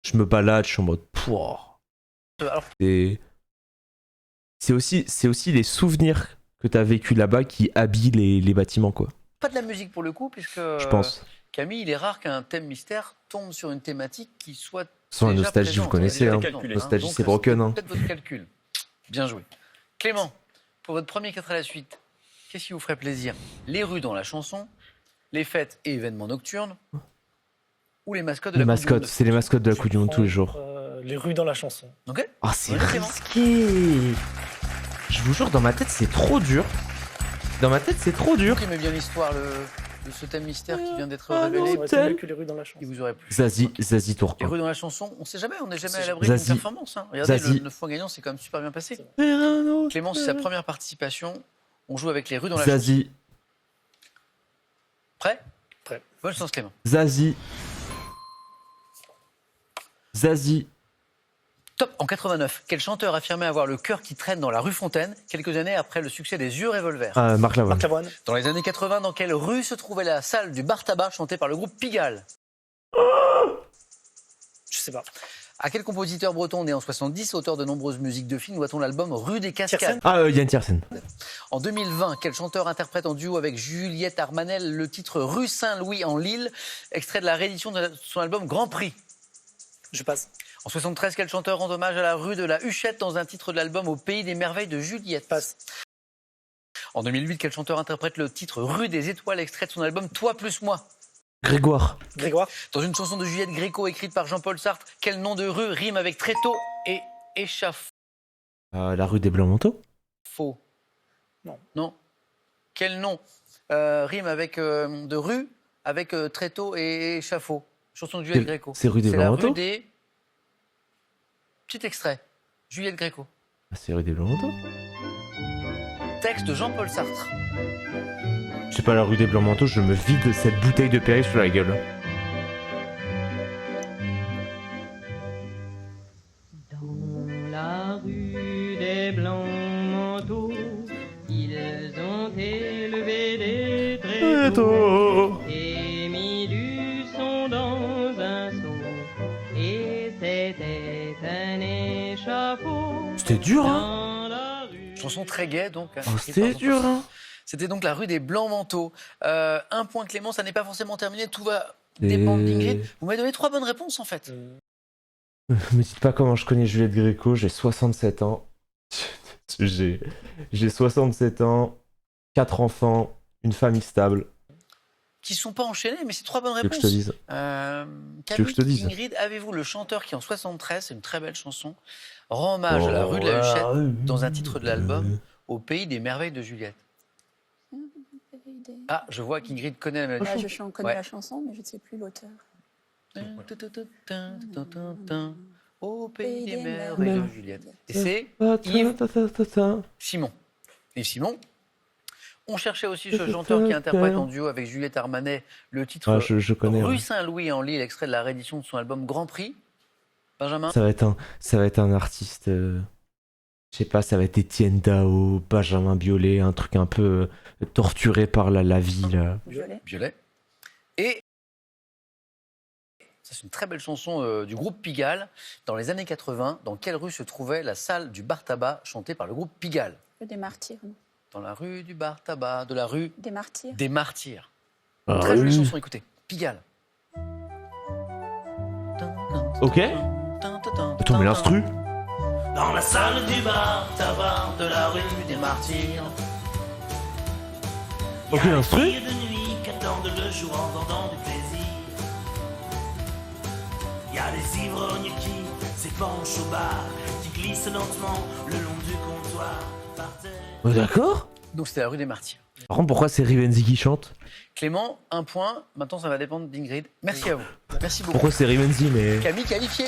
je me balade, je suis en mode pouah. Alors, C'est aussi les souvenirs que t'as vécu là-bas qui habillent les bâtiments, quoi. pas de la musique pour le coup, puisque... Je pense. Camille, il est rare qu'un thème mystère tombe sur une thématique qui soit Sans la déjà nostalgie, présente. vous connaissez, Déjà hein. calculé, Nostalgie, Donc, c'est broken, hein. Peut-être votre calcul. Bien joué. Clément, pour votre premier 4 à la suite, qu'est-ce qui vous ferait plaisir? Les rues dans la chanson, les fêtes et événements nocturnes, ou les mascottes de Les la Coupe du Monde? mascottes, c'est les mascottes de la Coupe du Monde tous les jours. Les rues dans la chanson. Ok. Ah, c'est Ouais, Clément. risqué. Je vous jure, dans ma tête, c'est trop dur. Dans ma tête, c'est trop dur. Qui aimait bien l'histoire de ce thème mystère qui vient d'être Ah révélé? non, Ça aurait été mieux que les rues dans la chanson. Qui vous aurait plu? Zazie Les Tourcoing. rues dans la chanson, on sait jamais, on n'est jamais à l'abri d'une Zazie. performance. Hein. Regardez, Zazie. le 9 fois gagnant, c'est quand même super bien passé. Clément, Clément, c'est sa première participation. On joue avec les rues dans la chanson. Zazie. Prêt? Prêt. Bonne chance, Clément. Zazie. Zazie. Top. En 89, quel chanteur affirmait avoir le cœur qui traîne dans la rue Fontaine, quelques années après le succès des Yeux Revolver? Marc Lavoine. Marc Lavoine. Dans les années 80, dans quelle rue se trouvait la salle du bar tabac chantée par le groupe Pigalle? Je sais pas. À quel compositeur breton né en 70, auteur de nombreuses musiques de films, doit-on l'album Rue des Cascades? Yann Tiersen. En 2020, quel chanteur interprète en duo avec Juliette Armanet le titre Rue Saint-Louis en Lille, extrait de la réédition de son album Grand Prix? Je passe. En 73, quel chanteur rend hommage à la rue de la Huchette dans un titre de l'album Au Pays des Merveilles de Juliette? Passe. En 2008, quel chanteur interprète le titre Rue des Étoiles, extrait de son album Toi plus moi? Grégoire. Grégoire. Dans une chanson de Juliette Gréco écrite par Jean-Paul Sartre, quel nom de rue rime avec tréteau et échafaud? La rue des Blancs-Manteaux. Non. Non. Quel nom rime avec de rue avec tréteau et échafaud? Chanson de Juliette Gréco. C'est rue des C'est la Blancs-Manteaux. rue des... Petit extrait. Juliette Gréco. C'est rue des Blancs-Manteaux. Texte de Jean-Paul Sartre. Je sais pas, la rue des Blancs-Manteaux, je me vide cette bouteille de Perrier sur la gueule. Dans la rue des Blancs-Manteaux, ils ont élevé des tréteaux et mis du son dans un seau, et c'était un échafaud. C'était dur, hein? Chanson très gaie, donc. Oh, c'était dur, hein? C'était donc la rue des Blancs-Manteaux. Un point Clément, ça n'est pas forcément terminé, tout va dépendre d'Ingrid. Vous m'avez donné 3 bonnes réponses en fait. Me dites pas comment je connais Juliette Gréco, j'ai 67 ans. j'ai 67 ans, 4 enfants, une famille stable. Qui ne sont pas enchaînés, mais c'est 3 bonnes Tu veux réponses. que je te dise Camille, que je te dise Ingrid, avez-vous le chanteur qui en 73, c'est une très belle chanson, rend hommage à la rue de la Huchette dans un titre de l'album Au Pays des Merveilles de Juliette? Ah, je vois qu'Ingrid connaît la mélodie. Là, je connais la chanson, mais je ne sais plus l'auteur. Au Pays des Merveilles de Juliette. Et c'est Yves Simon. Yves Simon. On cherchait aussi ce chanteur qui interprète en duo avec Juliette Armanet le titre je connais, Rue ouais. Saint-Louis en Lille, extrait de la réédition de son album Grand Prix. Benjamin. Ça va être un artiste, je sais pas, ça va être Étienne Dao, Benjamin Biolay, un truc un peu torturé par la vie, là. Violet. Et ça, c'est une très belle chanson du groupe Pigalle. Dans les années 80, dans quelle rue se trouvait la salle du bar tabac chantée par le groupe Pigalle? Des Martyrs. Non. Dans la rue du bar tabac, de la rue Des Martyrs. des Martyrs. Ah, Très jolie oui. chanson, écoutez. Pigalle. Ok. Attends, mais l'instru? Dans la salle du bar tabac de la rue des Martyrs. Ok, l'instru? De nuit qu'attendent le jour en vendant du plaisir. Y a des ivrognes qui s'épanchent au bar, qui glissent lentement le long du comptoir. Par terre. D'accord. Donc c'était la rue des Martyrs. Par contre, pourquoi c'est Rivenzi qui chante? Clément, 1 point. Maintenant, ça va dépendre d'Ingrid. Merci à vous. Merci beaucoup. Pourquoi c'est Rivenzi, mais... Camille qualifié.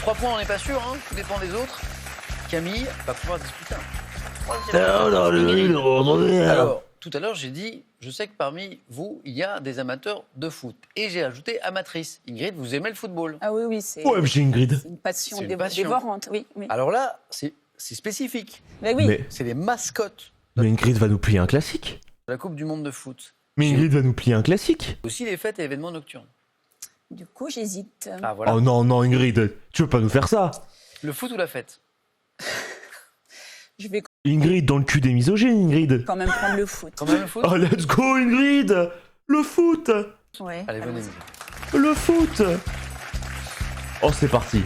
3 points, on n'est pas sûr, hein. Tout dépend des autres. Camille va pouvoir discuter. Alors, tout à l'heure, j'ai dit, je sais que parmi vous, il y a des amateurs de foot. Et j'ai ajouté amatrice. Ingrid, vous aimez le football? Ah oui, oui, c'est Ouais, j'ai Ingrid. une passion C'est une passion. dévorante. Oui, oui. Alors là, c'est spécifique. Mais oui. Mais, C'est les mascottes mais Ingrid va nous plier un classique. de la Coupe du Monde de foot. Mais Ingrid va nous plier un classique. Aussi les fêtes et événements nocturnes. Du coup, j'hésite. Ah voilà. Oh non, non, Ingrid, tu veux pas nous faire ça? Le foot ou la fête? Je vais Ingrid, dans le cul des misogynes, Ingrid. quand même prendre le foot. Quand même le foot? Oh, let's go, Ingrid. Le foot. Ouais. Allez, venez. Le foot. Oh, c'est parti.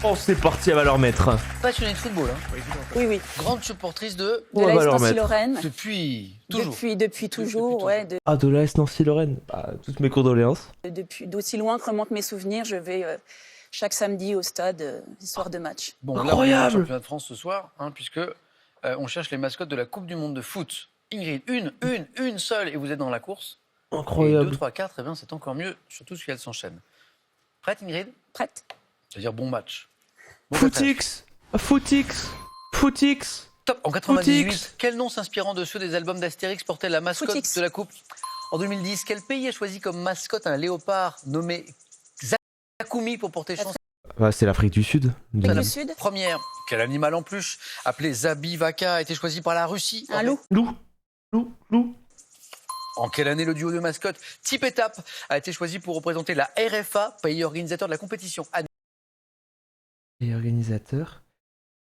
Oh, c'est parti, elle va leur mettre. Passionnée de football, hein. Oui, oui. Grande supportrice de De On va l'AS leur mettre. Nancy-Lorraine. depuis toujours. Depuis toujours, ouais. Ah, de l'AS Nancy-Lorraine. Bah, toutes mes condoléances. Depuis d'aussi loin que remontent mes souvenirs, je vais chaque samedi au stade, les soirs de match. Bon, là, on est Incroyable. au championnat de France ce soir, hein, puisque on cherche les mascottes de la Coupe du Monde de foot. Ingrid, une seule, et vous êtes dans la course. Incroyable. Et 2, 3, 4, eh bien, c'est encore mieux, surtout si elles s'enchaînent. Prête, Ingrid? Prête. C'est-à-dire bon match. Bon passage. Footix. Footix. Footix. Top. En 98, Footix. quel nom s'inspirant de ceux des albums d'Astérix portait la mascotte Footix. de la Coupe? En 2010, quel pays a choisi comme mascotte un léopard nommé Zakumi pour porter chance? Bah, c'est l'Afrique du Sud. Afrique du Sud. Première, quel animal en peluche appelé Zabivaka a été choisi par la Russie? Un loup. Loup. En quelle année le duo de mascottes Tip et Tap a été choisi pour représenter la RFA, pays organisateur de la compétition? Et organisateur,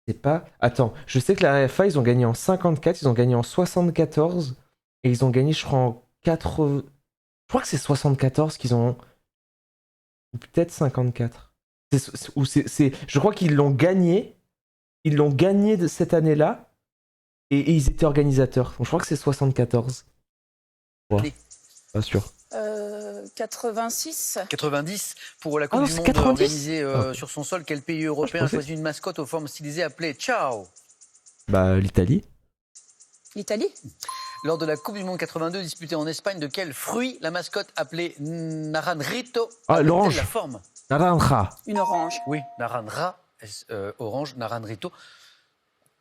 c'est pas... Attends, je sais que la RFA, ils ont gagné en 54, ils ont gagné en 74, et ils ont gagné, je crois, en 80... Je crois que c'est 74 qu'ils ont... Ou peut-être 54. Je crois qu'ils l'ont gagné. Ils l'ont gagné de cette année-là, et ils étaient organisateurs. Donc je crois que c'est 74. Ouais, pas sûr. 86. 90 pour la Coupe Ah non, du c'est Monde 90. organisée Ah. sur son sol. Quel pays européen a pensais- choisi une mascotte aux formes stylisées appelée Ciao? Bah, l'Italie. L'Italie. Lors de la Coupe du Monde 82 disputée en Espagne, de quel fruit la mascotte appelée Naranjito Ah, avait-elle l'orange. la forme? Naranja. Une orange. Oui, Naranja, orange, Naranjito.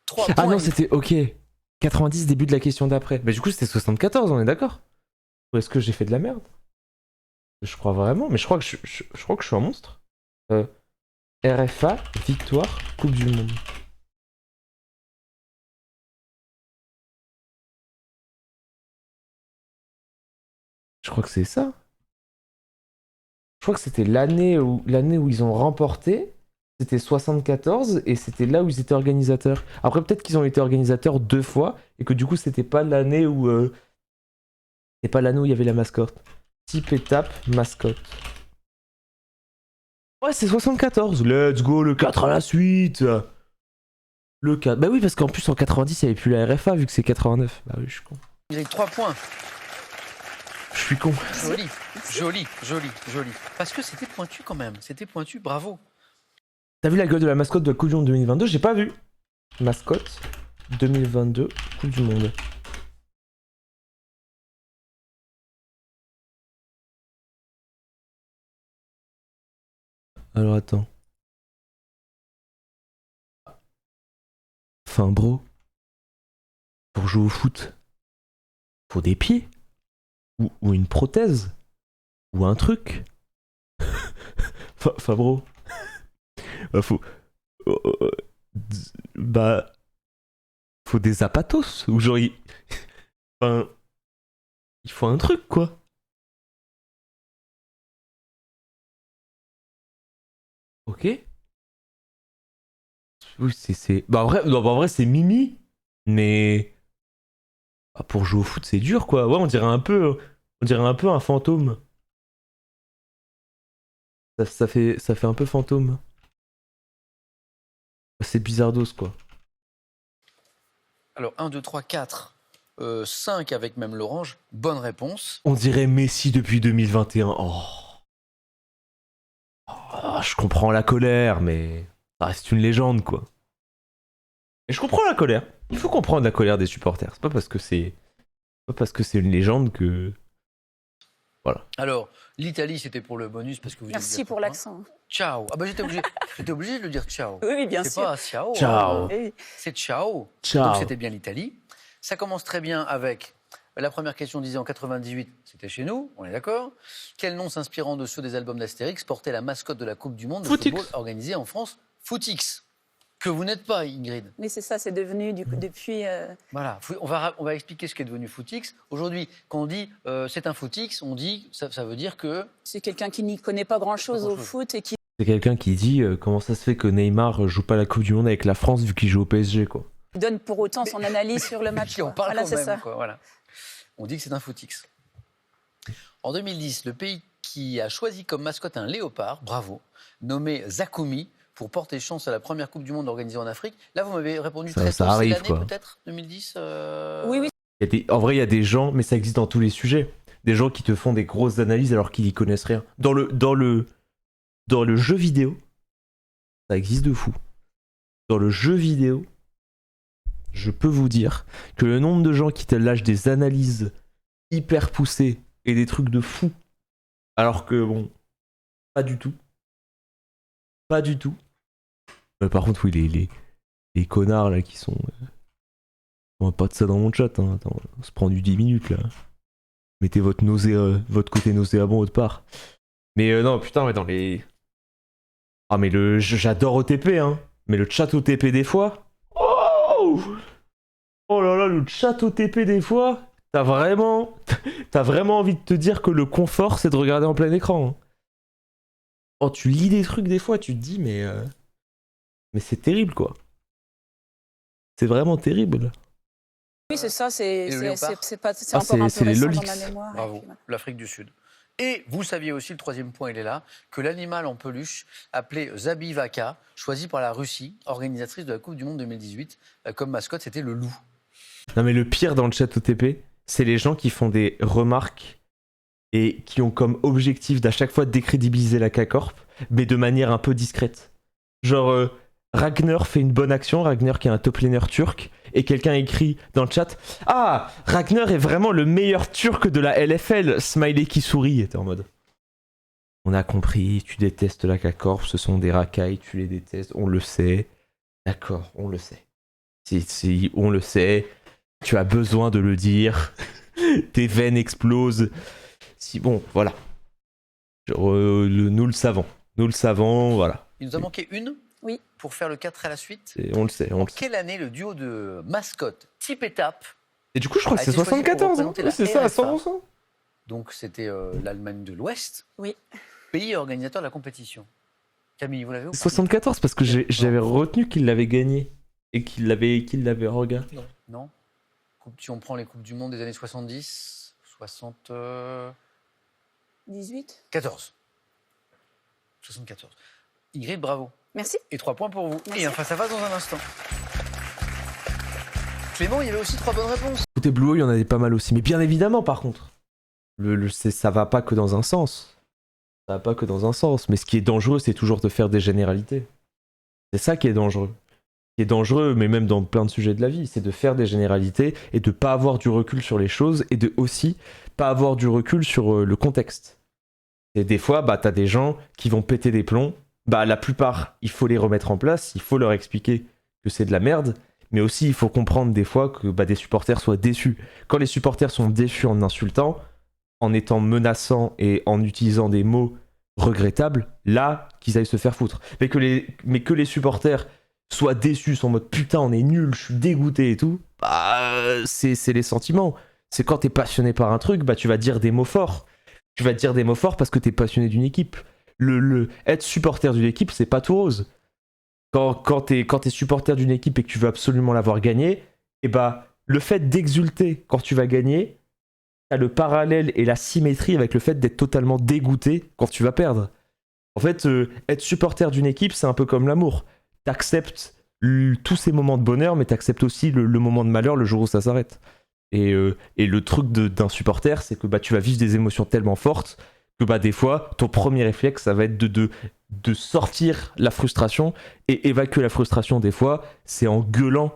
3 Ah points. non, c'était... Ok. 90, début de la question d'après. Bah du coup, c'était 74, on est d'accord? Ou est-ce que j'ai fait de la merde? Je crois vraiment, mais je crois que je crois que je suis un monstre. RFA, victoire, Coupe du Monde. Je crois que c'est ça. Je crois que c'était l'année où ils ont remporté. C'était 74 et c'était là où ils étaient organisateurs. Après, peut-être qu'ils ont été organisateurs 2 fois et que du coup, c'était pas l'année où il y avait la mascotte. Type étape, mascotte. Ouais, c'est 74. Let's go, le 4 à la suite. Le 4. Bah oui, parce qu'en plus, en 90, il n'y avait plus la RFA vu que c'est 89. Bah oui, je suis con. Il a 3 points. Je suis con. Joli. Parce que c'était pointu quand même. C'était pointu, bravo. T'as vu la gueule de la mascotte de la Coupe du Monde 2022? J'ai pas vu. Mascotte 2022, Coupe du Monde. Alors attends. Enfin bro. Pour jouer au foot, faut des pieds. Ou une prothèse. Ou un truc. Enfin bro. Faut... Bah... Faut des zapatos. Ou genre... Enfin... Il faut un truc, quoi. Ok. Oui, c'est... Bah en vrai, c'est Mimi. Mais... Bah, pour jouer au foot, c'est dur, quoi. Ouais, on dirait un peu un fantôme. Ça fait un peu fantôme. C'est bizardos, quoi. Alors 1, 2, 3, 4, 5 avec même l'orange. Bonne réponse. On dirait Messi depuis 2021. Oh. je comprends la colère, mais ça reste une légende, quoi. Et je comprends la colère. Il faut comprendre la colère des supporters. C'est pas parce que c'est une légende que... Voilà. Alors, l'Italie, c'était pour le bonus parce que vous... Merci pour l'accent. Ciao. Ah bah j'étais obligé de le dire ciao. Oui, bien c'est sûr. C'est pas ciao. Ciao. C'est ciao. Ciao. Donc c'était bien l'Italie. Ça commence très bien avec... La première question disait en 98, c'était chez nous, on est d'accord. Quel nom s'inspirant de ceux des albums d'Astérix portait la mascotte de la Coupe du Monde de football organisée en France? Footix. Que vous n'êtes pas, Ingrid. Mais c'est ça, c'est devenu depuis... Voilà, on va expliquer ce qu'est devenu Footix. Aujourd'hui, quand on dit c'est un Footix, on dit, ça veut dire que... C'est quelqu'un qui n'y connaît pas grand-chose au foot et qui... C'est quelqu'un qui dit comment ça se fait que Neymar joue pas la Coupe du Monde avec la France vu qu'il joue au PSG, quoi. donne pour autant son analyse sur le match. On parle voilà, quand c'est même, ça. quoi, voilà. On dit que c'est un Footix. En 2010, le pays qui a choisi comme mascotte un léopard, bravo, nommé Zakumi, pour porter chance à la première Coupe du Monde organisée en Afrique. Là, vous m'avez répondu très tôt. Ça arrive, c'est l'année quoi. peut-être 2010 Oui. En vrai, il y a des gens, mais ça existe dans tous les sujets. Des gens qui te font des grosses analyses alors qu'ils y connaissent rien. Dans le jeu vidéo, ça existe de fou. Dans le jeu vidéo, je peux vous dire que le nombre de gens qui te lâchent des analyses hyper poussées et des trucs de fou, alors que bon, pas du tout. Pas du tout. Par contre, oui, les connards là qui sont... On va pas de ça dans mon chat, hein. Attends, on se prend du 10 minutes là. Mettez votre côté nauséabond autre part. Mais non, putain, ouais, dans les... Ah mais j'adore OTP, hein. Mais le chat OTP des fois... Oh là là, le chat OTP des fois... T'as vraiment envie de te dire que le confort, c'est de regarder en plein écran. Hein. Oh, tu lis des trucs des fois, tu te dis, mais c'est terrible, quoi. C'est vraiment terrible. Oui, c'est ça, c'est encore un c'est peu les récent Lolix. dans ma mémoire. Bravo, l'Afrique du Sud. Et vous saviez aussi, le troisième point, il est là, que l'animal en peluche, appelé Zabivaka, choisi par la Russie, organisatrice de la Coupe du Monde 2018, comme mascotte, c'était le loup. Non mais le pire dans le chat OTP, c'est les gens qui font des remarques et qui ont comme objectif d'à chaque fois décrédibiliser la K-Corp, mais de manière un peu discrète. Genre, Ragnar fait une bonne action, Ragnar qui est un top laner turc, et quelqu'un écrit dans le chat « Ah, Ragnar est vraiment le meilleur turc de la LFL !» Smiley qui sourit, était en mode « On a compris, tu détestes la K-Corp, ce sont des racailles, tu les détestes, on le sait. D'accord, on le sait. Si, on le sait, tu as besoin de le dire, tes veines explosent. Si, bon, voilà. Nous le savons, voilà. Il nous a manqué une pour faire le 4 à la suite. On le sait. Quelle année le duo de mascottes Tip et Tap Et du coup, je crois que c'est 74, hein. Oui, c'est ça, à 100%. Donc, c'était l'Allemagne de l'Ouest. Oui. Pays organisateur de la compétition. Camille, vous l'avez où? 74, parce que j'avais retenu qu'il l'avait gagné. Et qu'il l'avait regardé. Non. Si on prend les Coupes du Monde des années 70, 18 14. 74. Ingrid, bravo. Merci. Et 3 points pour vous. Merci. Et un face-à-face dans un instant. Clément, il y avait aussi 3 bonnes réponses. Côté Blue, il y en avait pas mal aussi. Mais bien évidemment, par contre, ça va pas que dans un sens. Ça va pas que dans un sens. Mais ce qui est dangereux, c'est toujours de faire des généralités. C'est ça qui est dangereux. Ce qui est dangereux, mais même dans plein de sujets de la vie, c'est de faire des généralités et de pas avoir du recul sur les choses et de aussi pas avoir du recul sur le contexte. Et des fois, t'as des gens qui vont péter des plombs. La plupart, il faut les remettre en place, il faut leur expliquer que c'est de la merde, mais aussi il faut comprendre des fois que des supporters soient déçus. Quand les supporters sont déçus en insultant, en étant menaçants et en utilisant des mots regrettables, là, qu'ils aillent se faire foutre. Mais que les supporters soient déçus, sont en mode putain, on est nul, je suis dégoûté et tout, c'est les sentiments. C'est quand t'es passionné par un truc, tu vas dire des mots forts. Tu vas dire des mots forts parce que t'es passionné d'une équipe. Être supporter d'une équipe, c'est pas tout rose. Quand t'es supporter d'une équipe et que tu veux absolument l'avoir gagnée, le fait d'exulter quand tu vas gagner, t'as le parallèle et la symétrie avec le fait d'être totalement dégoûté quand tu vas perdre. En fait, être supporter d'une équipe, c'est un peu comme l'amour. T'acceptes tous ces moments de bonheur, mais t'acceptes aussi le moment de malheur le jour où ça s'arrête. Et le truc d'un supporter, c'est que tu vas vivre des émotions tellement fortes que des fois, ton premier réflexe, ça va être de sortir la frustration et évacuer la frustration des fois, c'est en gueulant.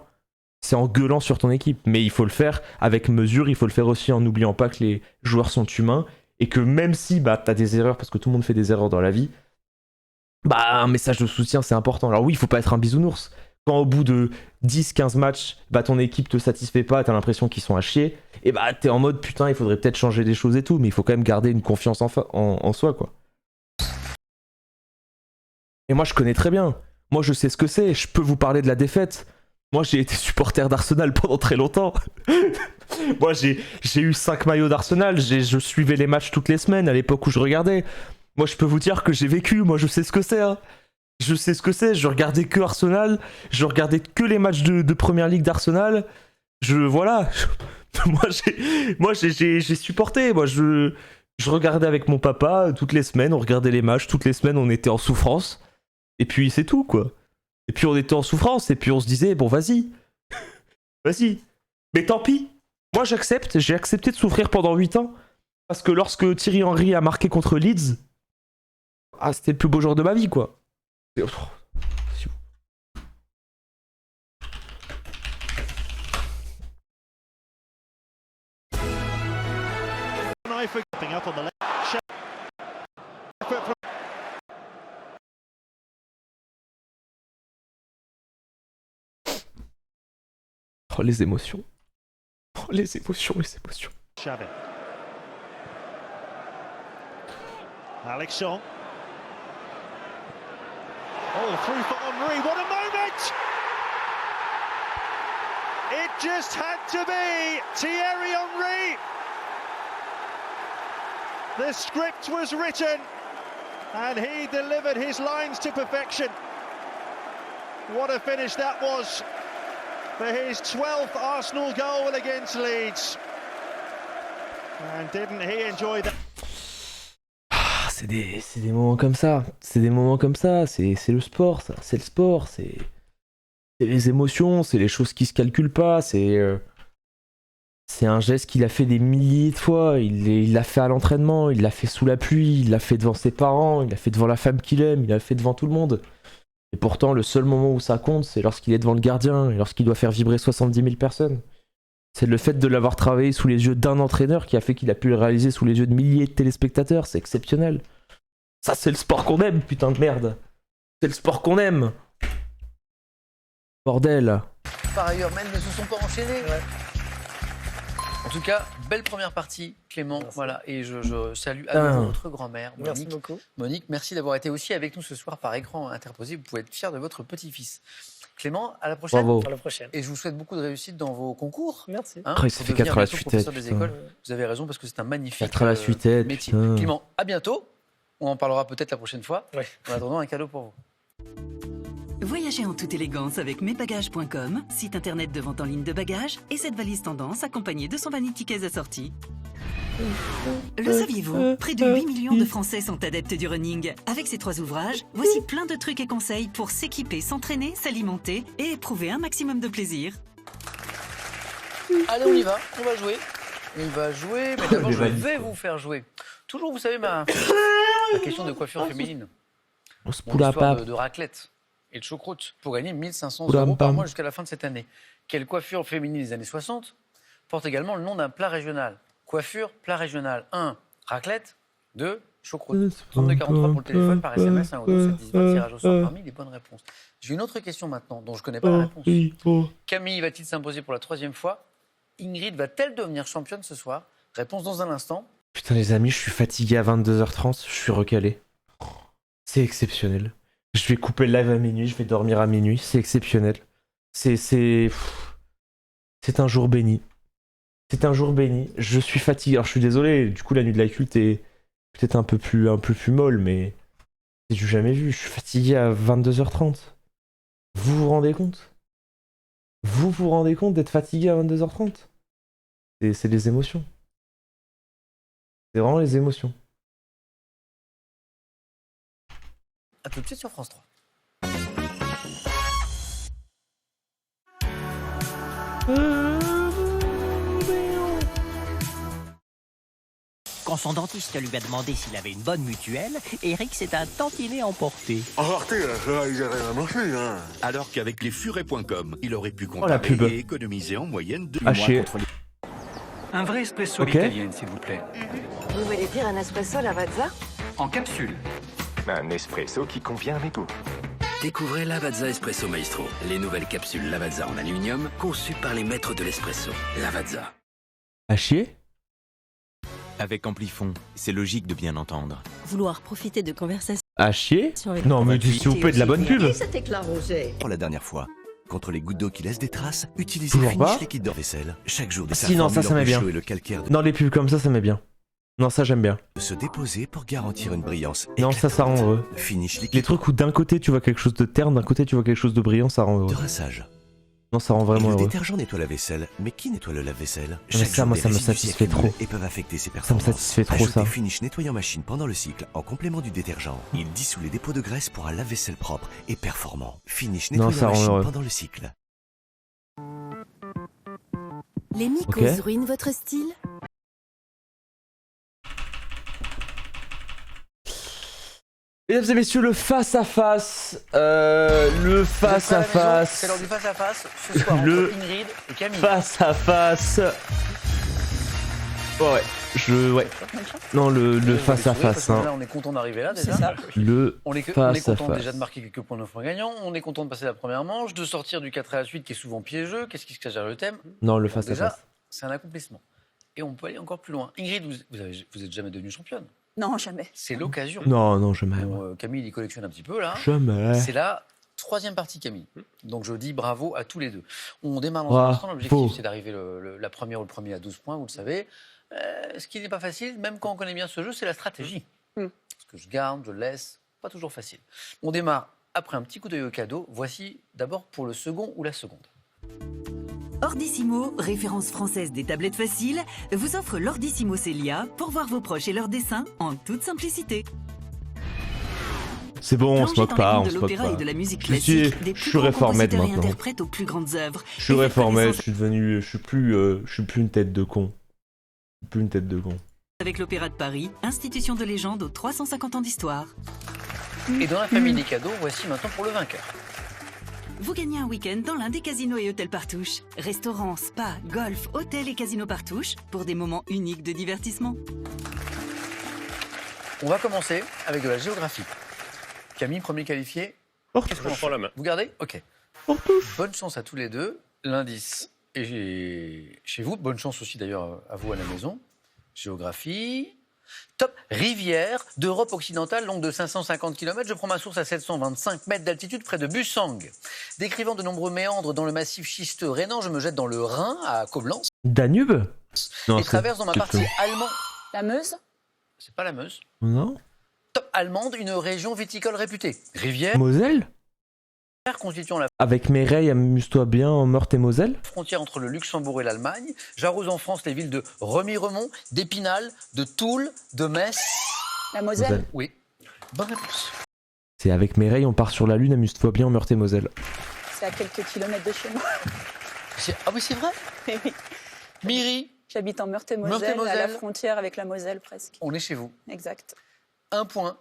C'est en gueulant sur ton équipe. Mais il faut le faire avec mesure, il faut le faire aussi en n'oubliant pas que les joueurs sont humains et que même si t'as des erreurs, parce que tout le monde fait des erreurs dans la vie, un message de soutien c'est important. Alors oui, il faut pas être un bisounours. Quand au bout de 10-15 matchs, ton équipe te satisfait pas, t'as l'impression qu'ils sont à chier, et t'es en mode putain, il faudrait peut-être changer des choses et tout, mais il faut quand même garder une confiance en soi, quoi. Et moi je connais très bien. Moi je sais ce que c'est, je peux vous parler de la défaite. Moi j'ai été supporter d'Arsenal pendant très longtemps. Moi j'ai eu 5 maillots d'Arsenal, je suivais les matchs toutes les semaines à l'époque où je regardais. Moi je peux vous dire que j'ai vécu, moi je sais ce que c'est. Hein. Je sais ce que c'est, je regardais que Arsenal, je regardais que les matchs de Première Ligue d'Arsenal. Moi j'ai supporté, moi je regardais avec mon papa toutes les semaines, on regardait les matchs, toutes les semaines on était en souffrance. Et puis c'est tout quoi. Et puis on était en souffrance et puis on se disait bon vas-y. Vas-y. Mais tant pis. Moi j'ai accepté de souffrir pendant 8 ans. Parce que lorsque Thierry Henry a marqué contre Leeds, c'était le plus beau jour de ma vie quoi. Oh les émotions. Oh les émotions. Xavi. Alex Song. Oh, through for Henry. What a moment! It just had to be Thierry Henry. The script was written and he delivered his lines to perfection. What a finish that was for his 12th Arsenal goal against Leeds. And didn't he enjoy that? C'est des moments comme ça. C'est des moments comme ça. C'est le sport, ça. C'est le sport. C'est les émotions. C'est les choses qui se calculent pas. C'est un geste qu'il a fait des milliers de fois. Il l'a fait à l'entraînement. Il l'a fait sous la pluie. Il l'a fait devant ses parents. Il l'a fait devant la femme qu'il aime. Il l'a fait devant tout le monde. Et pourtant, le seul moment où ça compte, c'est lorsqu'il est devant le gardien et lorsqu'il doit faire vibrer 70 000 personnes. C'est le fait de l'avoir travaillé sous les yeux d'un entraîneur qui a fait qu'il a pu le réaliser sous les yeux de milliers de téléspectateurs. C'est exceptionnel. Ça, c'est le sport qu'on aime, putain de merde. C'est le sport qu'on aime. Bordel. Par ailleurs, même ne se sont pas enchaînés. Ouais. En tout cas, belle première partie, Clément. Merci. Voilà, et je salue à nouveau votre grand-mère, Monique. Merci beaucoup. Monique, merci d'avoir été aussi avec nous ce soir par écran interposé. Vous pouvez être fier de votre petit-fils. Clément, à la prochaine. Bravo. À la prochaine. Et je vous souhaite beaucoup de réussite dans vos concours. Merci. Ça fait 4 à la suite. Des écoles. Vous avez raison parce que c'est un magnifique 4 à la suite. métier. Clément, à bientôt. On en parlera peut-être la prochaine fois. Ouais. En attendant, un cadeau pour vous. Voyagez en toute élégance avec mesbagages.com, site internet de vente en ligne de bagages, et cette valise tendance accompagnée de son vanity case assorti. Le saviez-vous? Près de 8 millions de Français sont adeptes du running. Avec ces 3 ouvrages, voici plein de trucs et conseils pour s'équiper, s'entraîner, s'alimenter et éprouver un maximum de plaisir. Allez, on y va, on va jouer. On va jouer, mais d'abord je vais vous faire jouer. Toujours, vous savez, ma question de coiffure féminine. Mon histoire de raclette et de choucroute pour gagner 1 500 € par mois jusqu'à la fin de cette année. Quelle coiffure féminine des années 60 porte également le nom d'un plat régional? Coiffure, plat régional. 1. Raclette. 2. Choucroute. 3243 pour le téléphone, par SMS, 1 ou 2, 7 10 20, tirage au sort parmi les bonnes réponses. J'ai une autre question maintenant, dont je ne connais pas la réponse. Camille va-t-il s'imposer pour la 3e fois? Ingrid va-t-elle devenir championne ce soir? Réponse dans un instant. Putain les amis, je suis fatigué à 22h30, je suis recalé. C'est exceptionnel. Je vais couper le live à minuit, je vais dormir à minuit, c'est exceptionnel. C'est un jour béni. C'est un jour béni. Je suis fatigué. Alors je suis désolé, du coup la nuit de la culte est peut-être un peu plus molle, mais c'est du jamais vu. Je suis fatigué à 22h30. Vous vous rendez compte? Vous vous rendez compte d'être fatigué à 22h30? C'est les émotions. C'est vraiment les émotions. A tout de suite sur France 3. Quand Quand son dentiste lui a demandé s'il avait une bonne mutuelle, Eric s'est un tantinet emporté. Alors qu'avec les furets.com, il aurait pu la comparer pub. et économiser en moyenne 2 Ah, mois chier. contre les... Un vrai espresso Ok. italienne, s'il vous plaît. Vous voulez dire un espresso Lavazza? En capsule. Un espresso qui convient à mes goûts. Découvrez Lavazza Espresso Maestro, les nouvelles capsules Lavazza en aluminium conçues par les maîtres de l'espresso. Lavazza. À chier? Avec Amplifon, c'est logique de bien entendre. Vouloir profiter de conversations. À chier? Non, mais s'il vous plaît, de la bonne pub. cet éclat rosé. Pour la dernière fois, contre les gouttes d'eau qui laissent des traces, utilisez Toujours Finish pas liquide de vaisselle. Chaque jour, des Si, non, ça m'est bien. et le calcaire Non, les pubs comme ça m'est bien. Non, ça j'aime bien. de se déposer pour garantir une brillance. Non, ça rend heureux. Finish liquide Les trucs où d'un côté tu vois quelque chose de terne, d'un côté tu vois quelque chose de brillant, ça rend heureux. de rinçage. Non, ça rend vraiment Le heureux. détergent nettoie la vaisselle, mais qui nettoie le lave-vaisselle? Mais ça, moi, ça me satisfait trop. Et peuvent affecter ses Ça me performances. satisfait trop, Ajoutez ça. Finish nettoyant machine pendant le cycle en complément du détergent. Il dissout les dépôts de graisse pour un lave-vaisselle propre et performant. Finish Non, nettoyant ça rend machine heureux. pendant le cycle. Les mycoses Ok. ruinent votre style? Mesdames et messieurs, le face-à-face. Le face-à-face. C'est l'heure du face-à-face ce soir Le entre Ingrid et Camille. Face-à-face. Ouais, ouais. Non, le face-à-face. Là, Hein. on est content d'arriver là C'est déjà. ça. Le On est content face-à-face. déjà de marquer quelques points 9 points gagnants. On est content de passer la première manche, de sortir du 4 à la suite qui est souvent piégeux. Qu'est-ce qui se cache derrière le thème? Non, le Déjà, face-à-face. c'est un accomplissement. Et on peut aller encore plus loin. Ingrid, vous êtes jamais devenue championne. Non, jamais. C'est l'occasion. Non, jamais. Bon, Camille, il collectionne un petit peu là. Jamais. C'est la troisième partie, Camille. Donc je dis bravo à tous les deux. On démarre dans Bravo. un instant. L'objectif, c'est d'arriver la première ou le premier à 12 points, vous le savez. Ce qui n'est pas facile, même quand on connaît bien ce jeu, c'est la stratégie. Parce que je garde, je laisse, pas toujours facile. On démarre après un petit coup d'œil au cadeau. Voici d'abord pour le second ou la seconde. Ordissimo, référence française des tablettes faciles, vous offre l'Ordissimo Celia pour voir vos proches et leurs dessins en toute simplicité. C'est bon, on se Plongez moque dans pas, les on mondes se de moque l'opéra pas. et de la musique Je suis, classique, des je plus suis grands réformé compositeurs et maintenant. interprètes aux plus grandes œuvres. Je suis Et faites réformé, connaissance je suis devenu, je suis plus une tête de con. Je suis plus une tête de con. avec l'Opéra de Paris, institution de légende aux 350 ans d'histoire. Et dans la famille des cadeaux, voici maintenant pour le vainqueur. Vous gagnez un week-end dans l'un des casinos et hôtels Partouche. Restaurants, spa, golf, hôtels et casinos Partouche pour des moments uniques de divertissement. On va commencer avec de la géographie. Camille, premier qualifié. Qu'est-ce qu'on en fait ? la main. Vous gardez ? Ok. Bonne chance à tous les deux. L'indice est chez vous. Bonne chance aussi d'ailleurs à vous à la maison. Géographie. Top. Rivière d'Europe occidentale, longue de 550 km. Je prends ma source à 725 mètres d'altitude près de Bussang. Décrivant de nombreux méandres dans le massif schisteux rhénan, je me jette dans le Rhin à Coblence Danube? Non, et traverse dans ma partie allemande. La Meuse? C'est pas la Meuse. Non? Top allemande, une région viticole réputée. Rivière Moselle? constituant la Avec Mireille, amuse-toi bien en Meurthe et Moselle? frontière entre le Luxembourg et l'Allemagne. J'arrose en France les villes de Remiremont, d'Épinal, de Toul, de Metz. La Moselle? Moselle. Oui. Bonne réponse. C'est avec Mireille, on part sur la Lune, amuse-toi bien en Meurthe et Moselle. C'est à quelques kilomètres de chez moi. Ah oui, c'est vrai. Oui. Miri, J'habite en Meurthe-et-Moselle, Meurthe-et-Moselle. à la frontière avec la Moselle presque. on est chez vous. Exact. Un point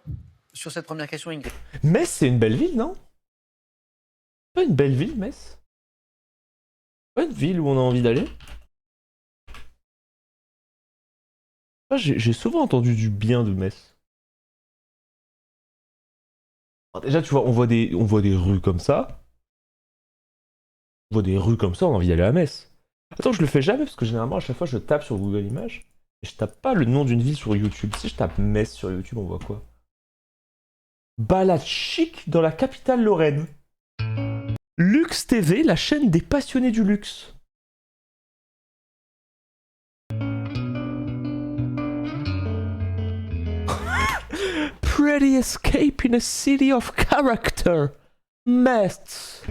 sur cette première question, Ingrid. Metz, c'est une belle ville, non? Pas une belle ville, Metz? Pas une ville où on a envie d'aller? Ah, j'ai souvent entendu du bien de Metz. Alors déjà, tu vois, on voit des rues comme ça. On voit des rues comme ça, on a envie d'aller à Metz. Attends, je le fais jamais parce que généralement, à chaque fois, je tape sur Google Images et je tape pas le nom d'une ville sur YouTube. Si je tape Metz sur YouTube, on voit quoi? Balade chic dans la capitale lorraine. Luxe TV, la chaîne des passionnés du luxe. Pretty escape in a city of character. Metz.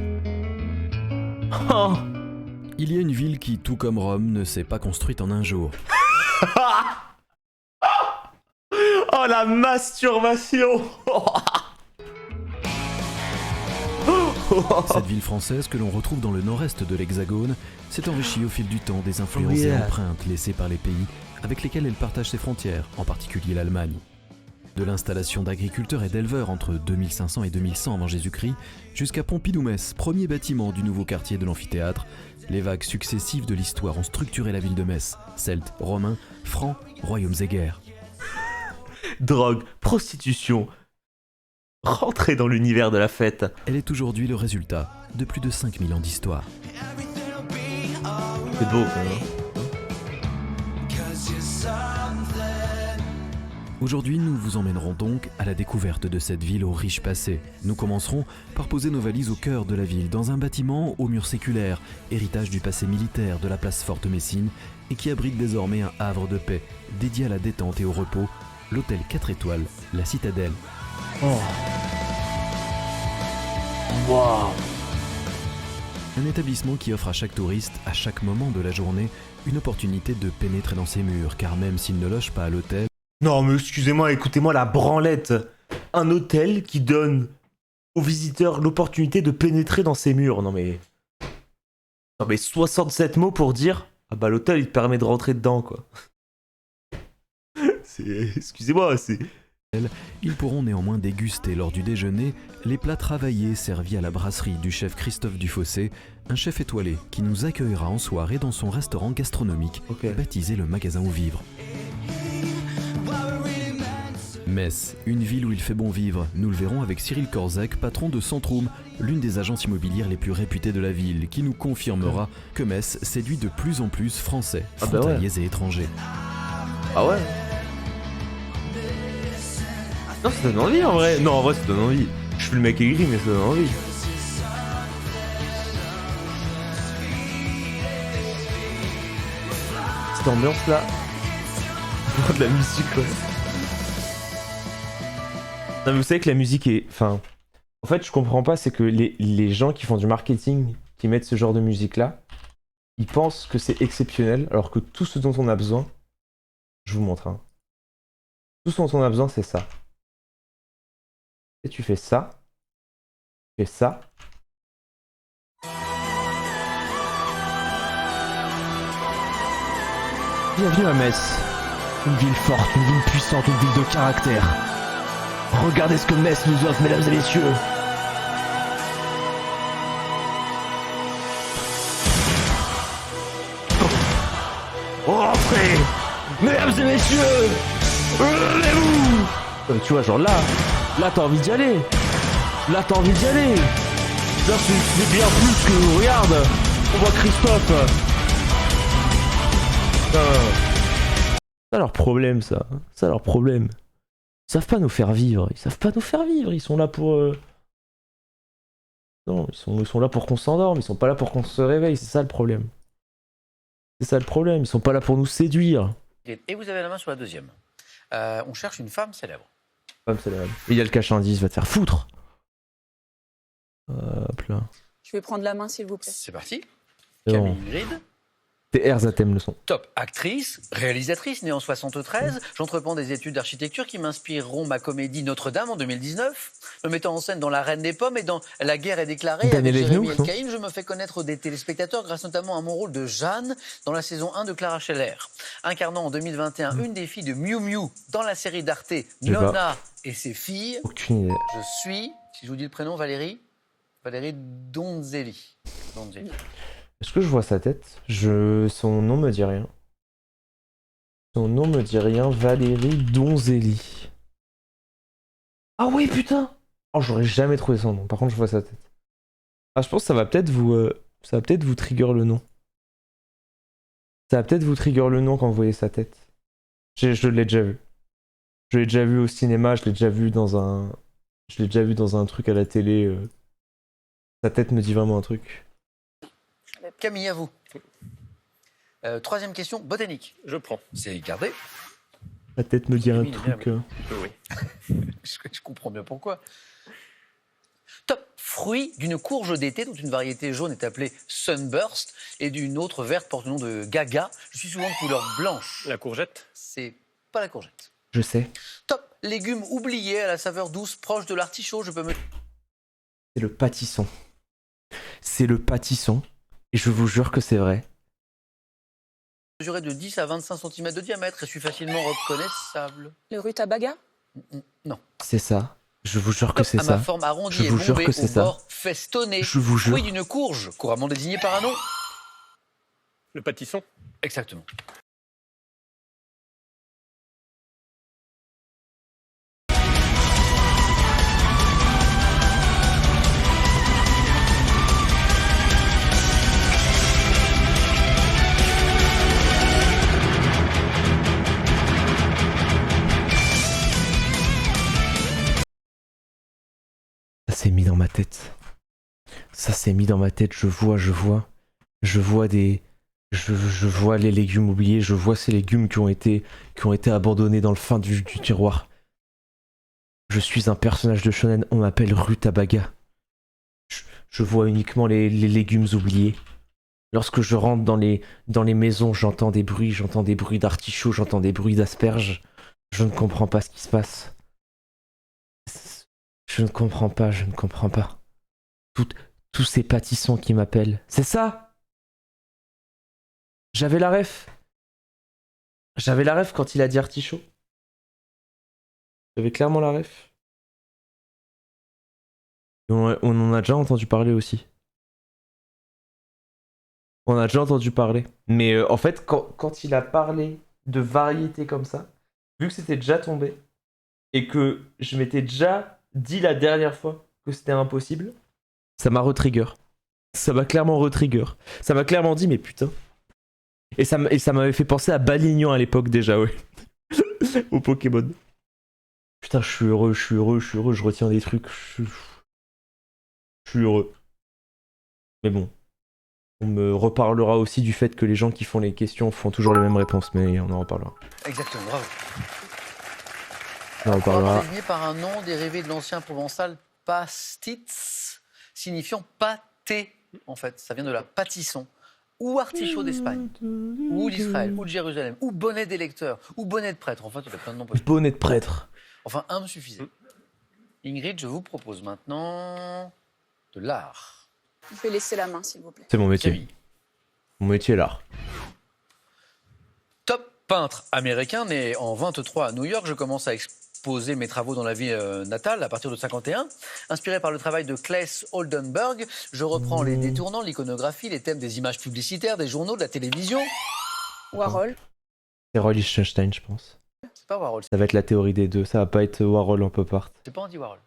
Oh. Il y a une ville qui, tout comme Rome, ne s'est pas construite en un jour. Oh la masturbation. Cette ville française que l'on retrouve dans le nord-est de l'Hexagone s'est enrichie au fil du temps des influences et empreintes laissées par les pays avec lesquels elle partage ses frontières, en particulier l'Allemagne. De l'installation d'agriculteurs et d'éleveurs entre 2500 et 2100 avant Jésus-Christ, jusqu'à Pompidou-Metz, premier bâtiment du nouveau quartier de l'amphithéâtre, les vagues successives de l'histoire ont structuré la ville de Metz, Celtes, Romains, Francs, royaumes et guerres. Drogue, prostitution, rentrer dans l'univers de la fête. Elle est aujourd'hui le résultat de plus de 5000 ans d'histoire. C'est beau quand même. Aujourd'hui, nous vous emmènerons donc à la découverte de cette ville au riche passé. Nous commencerons par poser nos valises au cœur de la ville, dans un bâtiment aux murs séculaires, héritage du passé militaire de la place Forte Messine, et qui abrite désormais un havre de paix, dédié à la détente et au repos, l'hôtel 4 étoiles, la Citadelle. Oh. Wow. Un établissement qui offre à chaque touriste, à chaque moment de la journée, une opportunité de pénétrer dans ses murs, car même s'il ne loge pas à l'hôtel... Non mais excusez-moi, écoutez-moi la branlette. Un hôtel qui donne aux visiteurs l'opportunité de pénétrer dans ses murs. Non mais 67 mots pour dire ah bah l'hôtel il te permet de rentrer dedans quoi. Excusez-moi, c'est... Ils pourront néanmoins déguster lors du déjeuner les plats travaillés servis à la brasserie du chef Christophe Dufossé, un chef étoilé qui nous accueillera en soirée dans son restaurant gastronomique, baptisé le Magasin aux Vivres. Metz, une ville où il fait bon vivre, nous le verrons avec Cyril Korzek, patron de Centrum, l'une des agences immobilières les plus réputées de la ville, qui nous confirmera que Metz séduit de plus en plus Français, frontaliers et étrangers. Ah ouais. Non, ça donne envie en vrai. Non, en vrai, ça donne envie. Je suis le mec aigri, mais ça donne envie. Cette ambiance là. De la musique quoi. Non, mais vous savez que la musique est... Enfin... En fait, je comprends pas, c'est que les gens qui font du marketing, qui mettent ce genre de musique là, ils pensent que c'est exceptionnel, alors que tout ce dont on a besoin... Je vous montre, hein. Tout ce dont on a besoin, c'est ça. Et tu fais ça. Tu fais ça. Bienvenue à Metz. Une ville forte, une ville puissante, une ville de caractère. Regardez ce que Metz nous offre, mesdames et messieurs. Rentrez, mesdames et messieurs. Levez-vous. Tu vois, genre là t'as envie d'y aller. Là t'as envie d'y aller. Là c'est bien plus que... Regarde, on voit Christophe. C'est leur problème ça. C'est leur problème. Ils savent pas nous faire vivre. Ils savent pas nous faire vivre. Ils sont là pour... Non, ils sont là pour qu'on s'endorme. Ils sont pas là pour qu'on se réveille. C'est ça le problème. C'est ça le problème. Ils sont pas là pour nous séduire. Et vous avez la main sur la deuxième. On cherche une femme célèbre. Femme célèbre. Et il y a le cache indice. Va te faire foutre. Hop là. Je vais prendre la main, s'il vous plaît. C'est parti. Camille Ingrid. C'est Erzatem le son. Top actrice, réalisatrice, née en 73. J'entreprends des études d'architecture qui m'inspireront ma comédie Notre-Dame en 2019. Me mettant en scène dans La Reine des Pommes et dans La guerre est déclarée avec Jérémy Elkaïm, je me fais connaître des téléspectateurs grâce notamment à mon rôle de Jeanne dans la saison 1 de Clara Scheller. Incarnant en 2021 une des filles de Miu Miu dans la série d'Arte Nonna et ses filles. Aucune idée. Je suis, si je vous dis le prénom, Valérie Donzelli. Est-ce que je vois sa tête? Son nom me dit rien. Son nom me dit rien. Valérie Donzelli. Ah oui, putain! Oh, j'aurais jamais trouvé son nom. Par contre, je vois sa tête. Ah, je pense que ça va peut-être vous trigger le nom. Ça va peut-être vous trigger le nom quand vous voyez sa tête. Je l'ai déjà vu. Je l'ai déjà vu au cinéma, je l'ai déjà vu dans un truc à la télé. Sa tête me dit vraiment un truc. Camille, à vous. Troisième question, botanique. Je prends. C'est gardé. La tête me dit un truc. Oui. Je comprends bien pourquoi. Top. Fruit d'une courge d'été dont une variété jaune est appelée Sunburst et d'une autre verte porte le nom de Gaga. Je suis souvent de couleur blanche. La courgette? C'est pas la courgette. Je sais. Top. Légume oublié à la saveur douce proche de l'artichaut. Je peux me... C'est le pâtisson. C'est le pâtisson. Et je vous jure que c'est vrai. Mesuré de 10 à 25 cm de diamètre et suis facilement reconnaissable. Le rutabaga? Non. C'est ça. Je vous jure que c'est À ça. ma forme arrondie Je et vous jure bombée, que au c'est ça. bord festonné. Je vous jure. Fruit d'une courge, couramment désigné par un nom. Le pâtisson. Exactement. Ça s'est mis dans ma tête. Ça s'est mis dans ma tête. Je vois les légumes oubliés. Je vois ces légumes qui ont été abandonnés dans le fin du tiroir. Je suis un personnage de shonen. On m'appelle Rutabaga. Je vois uniquement les légumes oubliés. Lorsque je rentre dans les maisons, j'entends des bruits d'artichauts, j'entends des bruits d'asperges. Je ne comprends pas ce qui se passe. Je ne comprends pas. Tous ces pâtissons qui m'appellent. C'est ça! J'avais la ref quand il a dit artichaut. J'avais clairement la ref. Et on en a déjà entendu parler aussi. On a déjà entendu parler. Mais en fait, quand il a parlé de variété comme ça, vu que c'était déjà tombé, et que je m'étais déjà dit la dernière fois que c'était impossible, ça m'a retrigger. Ça m'a clairement retrigger. Ça m'a clairement dit, mais putain. Et ça m'avait fait penser à Balignan à l'époque déjà, ouais. Au Pokémon. Putain, je suis heureux, je retiens des trucs. Je suis heureux. Mais bon. On me reparlera aussi du fait que les gens qui font les questions font toujours les mêmes réponses, mais on en reparlera. Exactement, bravo. On en reparlera. Désigné par un nom dérivé de l'ancien provençal pastitz, signifiant pâté, en fait. Ça vient de la pâtisson. Ou artichaut d'Espagne, ou d'Israël, ou de Jérusalem, ou bonnet d'électeur, ou bonnet de prêtre. En fait, il y a plein de noms possibles. Bonnet de prêtre. Enfin, un me suffisait. Ingrid, je vous propose maintenant de l'art. Je vais laisser la main, s'il vous plaît. C'est mon métier. Camille. Mon métier est l'art. Top peintre américain, né en 23 à New York, je commence à exposer mes travaux dans la ville natale à partir de 51. Inspiré par le travail de Claes Oldenburg, je reprends les détournants, l'iconographie, les thèmes des images publicitaires, des journaux, de la télévision. Warhol. C'est Roy Lichtenstein, je pense. C'est pas Warhol. Ça va être la théorie des deux. Ça va pas être Warhol en pop art. C'est pas anti-Warhol.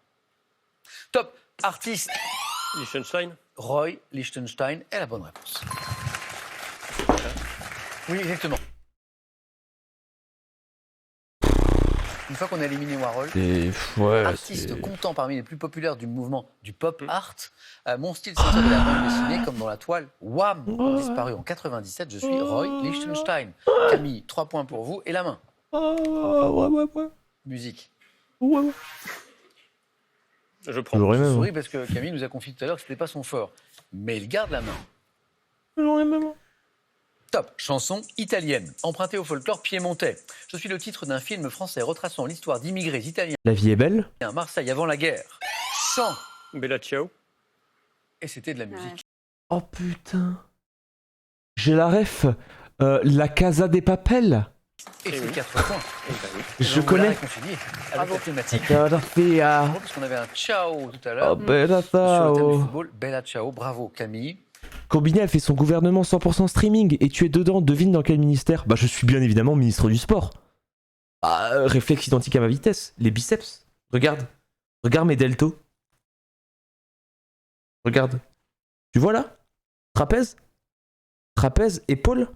Top artiste. Liechtenstein. Roy Lichtenstein est la bonne réponse. Oui, exactement. Une fois qu'on a éliminé Warhol, artiste comptant parmi les plus populaires du mouvement du pop art, mon style s'inspire de la bande dessinée comme dans la toile Wham, disparu en 97. Je suis Roy Lichtenstein. Camille, 3 points pour vous et la main. Musique. Je prends. Je souris parce que Camille nous a confié tout à l'heure que ce n'était pas son fort. Mais il garde la main. Top, chanson italienne, empruntée au folklore piémontais. Je suis le titre d'un film français retraçant l'histoire d'immigrés italiens La vie est belle. à Marseille avant la guerre. Chant. Bella Ciao. Et c'était de la musique. Oh putain. J'ai la ref. La Casa des Papel. Et c'est 4 points. Je connais. Avec la thématique. Fia. Parce qu'on avait un ciao tout à l'heure. Oh, Bella Sur le thème du Ciao. football, Bella Ciao. Bravo Camille. Combini a fait son gouvernement 100% streaming et tu es dedans, devine dans quel ministère? Bah je suis bien évidemment ministre du sport. Ah, réflexe identique à ma vitesse, les biceps. Regarde mes deltos. Regarde. Tu vois là? Trapèze, épaule.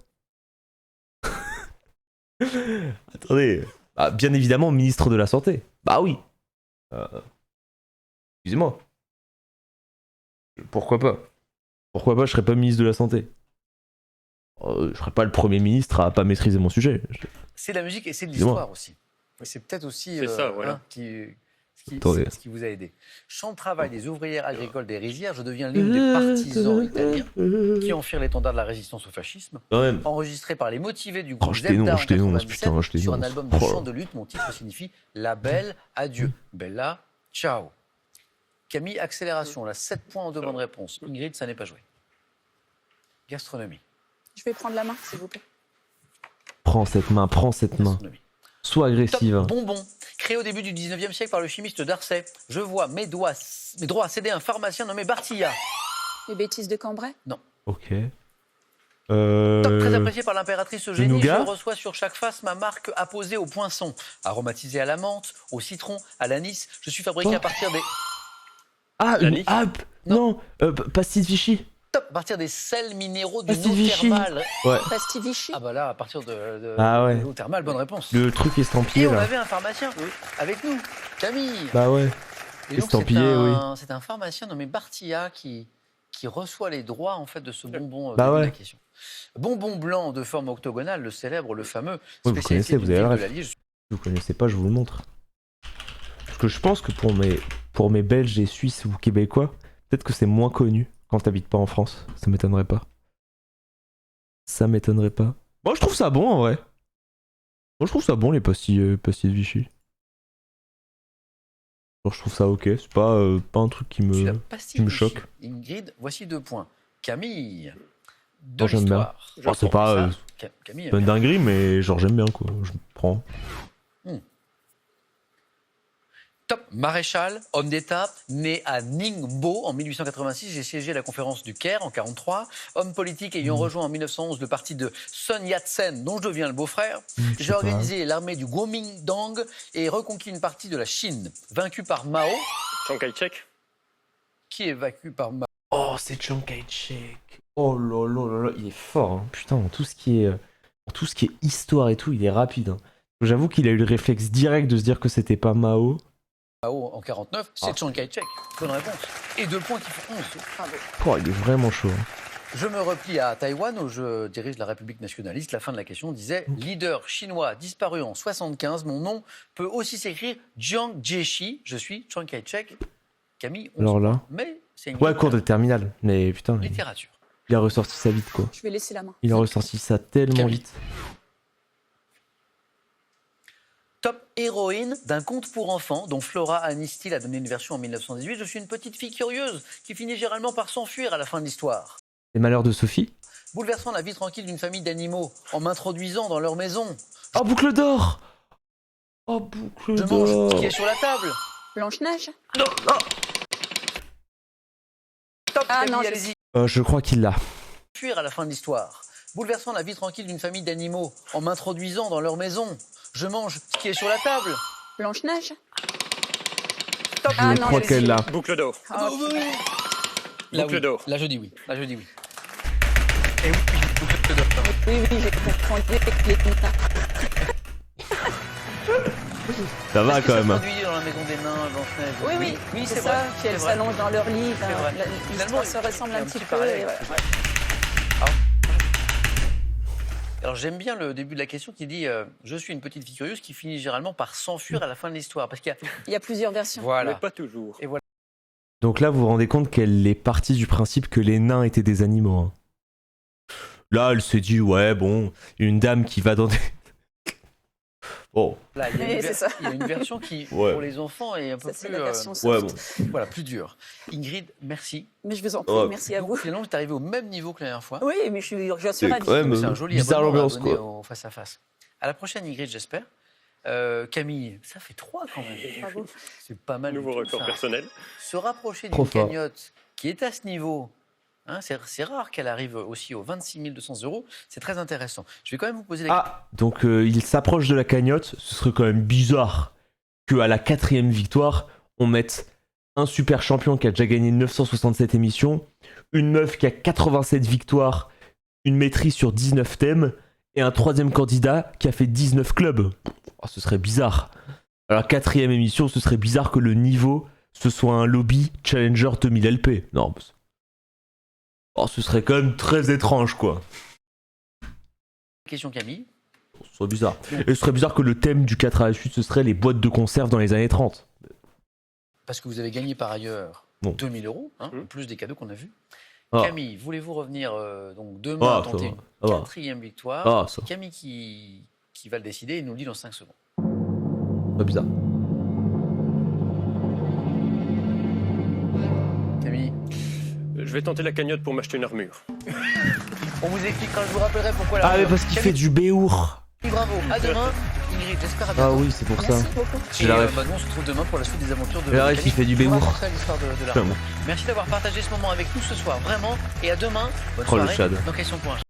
Attendez. Ah, bien évidemment ministre de la Santé. Bah oui. Excusez-moi. Pourquoi pas? Pourquoi pas, je serais pas ministre de la Santé. Je serais pas le premier ministre à pas maîtriser mon sujet. C'est de la musique et c'est de Excusez-moi. l'histoire aussi. C'est peut-être aussi C'est ça, voilà. ce qui vous a aidé. Chant de travail des ouvrières agricoles des rizières, je deviens l'une des partisans italiens qui enfirent l'étendard de la résistance au fascisme. Quand même. Enregistré par les motivés du groupe Achetez nous, Zelda en achetez nous, 97, putain, achetez sur nous. un album de Oh là chant là. de lutte, mon titre signifie La Belle Adieu. Bella Ciao. Camille, accélération, là, 7 points en deux bonnes réponses. Ingrid, ça n'est pas joué. Gastronomie. Je vais prendre la main, s'il vous plaît. Prends cette main. Sois agressive. Top bonbon, créé au début du 19e siècle par le chimiste Darcey. Je vois mes droits céder à un pharmacien nommé Bartilla. Les bêtises de Cambrai? Non. Ok. Top très apprécié par l'impératrice Eugénie. Je nougat reçois sur chaque face ma marque apposée au poinçon. Aromatisé à la menthe, au citron, à l'anis. Je suis fabriqué à partir des... Non, pastis de Vichy. Top, à partir des sels minéraux d'une Pastis eau Vichy. thermale. Ouais. Pastis Vichy. Ah bah là, à partir de l'eau thermale, bonne réponse. Le truc estampillé Et on là. avait un pharmacien avec nous, Camille. Bah ouais. Et donc Estampillé, oui. c'est un pharmacien nommé Bartilla qui reçoit les droits en fait de ce bonbon Bah de ouais. la question. Bonbon blanc de forme octogonale, le célèbre, le fameux. Oui, vous connaissez, vous avez ville la de ref. l'Allier. Vous connaissez pas, je vous le montre. Parce que je pense que pour mes Belges et Suisses ou Québécois, peut-être que c'est moins connu quand t'habites pas en France. Ça m'étonnerait pas. Moi, je trouve ça bon en vrai. Moi, je trouve ça bon les pastilles de Vichy. Genre, je trouve ça ok. C'est pas un truc qui me choque. Ingrid, voici 2 points. Camille, de Genre, j'aime bien. l'histoire. Alors, c'est pas Camille, une dinguerie, mais genre j'aime bien quoi. Je prends. Top maréchal, homme d'État, né à Ningbo en 1886. J'ai siégé à la conférence du Caire en 1943. Homme politique ayant rejoint en 1911 le parti de Sun Yat-sen, dont je deviens le beau-frère. J'ai organisé l'armée du Kuomintang et reconquis une partie de la Chine. Vaincu par Mao. Chiang Kai-shek. Qui est vaincu par Mao? Oh, c'est Chiang Kai-shek. Oh là là là là, il est fort. Hein. Putain, dans tout ce qui est histoire et tout, il est rapide. Hein. J'avoue qu'il a eu le réflexe direct de se dire que c'était pas Mao. Mao en 49, c'est Chiang Kai-shek. Bonne réponse. Et 2 points qui font 11. Bravo. Oh, il est vraiment chaud. Hein. Je me replie à Taïwan où je dirige la République nationaliste. La fin de la question disait leader chinois disparu en 75. Mon nom peut aussi s'écrire Jiang Jiechi. Je suis Chiang Kai-shek. Camille, on Alors se là. voit. Mais c'est une Ouais, cours de terminale. Mais putain. littérature. Il a ressorti ça vite quoi. Je vais laisser la main. Il a ressorti ça tellement vite. Top héroïne d'un conte pour enfants dont Flora Annie a donné une version en 1918. Je suis une petite fille curieuse qui finit généralement par s'enfuir à la fin de l'histoire. Les malheurs de Sophie. Bouleversant la vie tranquille d'une famille d'animaux en m'introduisant dans leur maison. Oh, boucle d'or. Oh, boucle Je d'or. mange ce qui est sur la table. Blanche-Neige. Non, non. Top, Ah, Camille, non, allez-y. Je crois qu'il l'a. Fuir à la fin de l'histoire. Bouleversant la vie tranquille d'une famille d'animaux en m'introduisant dans leur maison. Je mange ce qui est sur la table. Blanche-Neige. Top. Je crois qu'elle l'a. Boucle d'or. Ah, oui. Là, Boucle oui. d'or. Là, je dis oui. Là, je dis oui. Oui, j'ai confondu avec les Ça va Est-ce quand que même. ça produit dans la maison des nains, Blanche-Neige. Oui, oui, c'est c'est ça. vrai. Puis elles c'est vrai. s'allongent dans leur lit. C'est vrai. L'histoire se ressemble il y a un petit peu. parallèle. et voilà. Alors j'aime bien le début de la question qui dit je suis une petite fille curieuse qui finit généralement par s'enfuir à la fin de l'histoire parce qu'il y a Il y a plusieurs versions. voilà. Mais pas toujours. Et voilà. Donc là, vous vous rendez compte qu'elle est partie du principe que les nains étaient des animaux. Hein. Là, elle s'est dit, ouais, bon, une dame qui va dans des... Bon. Là, il y a Oui, une c'est ça. il y a une version qui Ouais. pour les enfants est un peu Ça, c'est plus la version Ouais, soft. bon. voilà, plus dure. Ingrid, merci. Mais je vous en prie, Ouais. merci à vous. Donc, finalement, tu es arrivé au même niveau que la dernière fois. Oui, mais je suis ravie. C'est quand même C'est un joli bizarre abonnement à l'ambiance, abonner quoi. au face à face. À la prochaine Ingrid, j'espère. Camille, ça fait 3 quand même. Bravo. C'est pas mal. Nouveau du tout, record ça. personnel. Se rapprocher Trop d'une fort. cagnotte qui est à ce niveau, hein, c'est rare qu'elle arrive aussi aux 26 200 €. C'est très intéressant. Je vais quand même vous poser la question. Ah, donc il s'approche de la cagnotte. Ce serait quand même bizarre qu'à la 4e victoire, on mette un super champion qui a déjà gagné 967 émissions, une meuf qui a 87 victoires, une maîtrise sur 19 thèmes, et un 3e candidat qui a fait 19 clubs. Oh, ce serait bizarre. Alors, 4e émission, ce serait bizarre que le niveau, ce soit un lobby Challenger 2000 LP. Non. Oh, ce serait quand même très étrange, quoi. Question Camille. Ce serait bizarre. Et ce serait bizarre que le thème du 4 à la suite, ce serait les boîtes de conserve dans les années 30. Parce que vous avez gagné par ailleurs Bon. 2000 €, hein, en plus des cadeaux qu'on a vus. Ah. Camille, voulez-vous revenir donc demain Ah, ça tenter va, une ça va. 4e victoire? Ah, ça C'est Camille qui va le décider et nous le dit dans 5 secondes. Pas bizarre. Camille, Je vais tenter la cagnotte pour m'acheter une armure. on vous expliquera, je vous rappellerai pourquoi la Ah, mais parce qu'il fait du béour. Bravo, à demain. Ingrid, j'espère à Ah bientôt. oui, c'est pour ça. Merci beaucoup. J'ai Et la ref. nous, on se retrouve demain pour la suite des aventures de J'ai la ref, Camille. il fait du On bémour. racontera l'histoire de la Vraiment. Merci d'avoir partagé ce moment avec nous ce soir, vraiment. Et à demain. Bonne Oh, le soirée Chad. dans Question pour un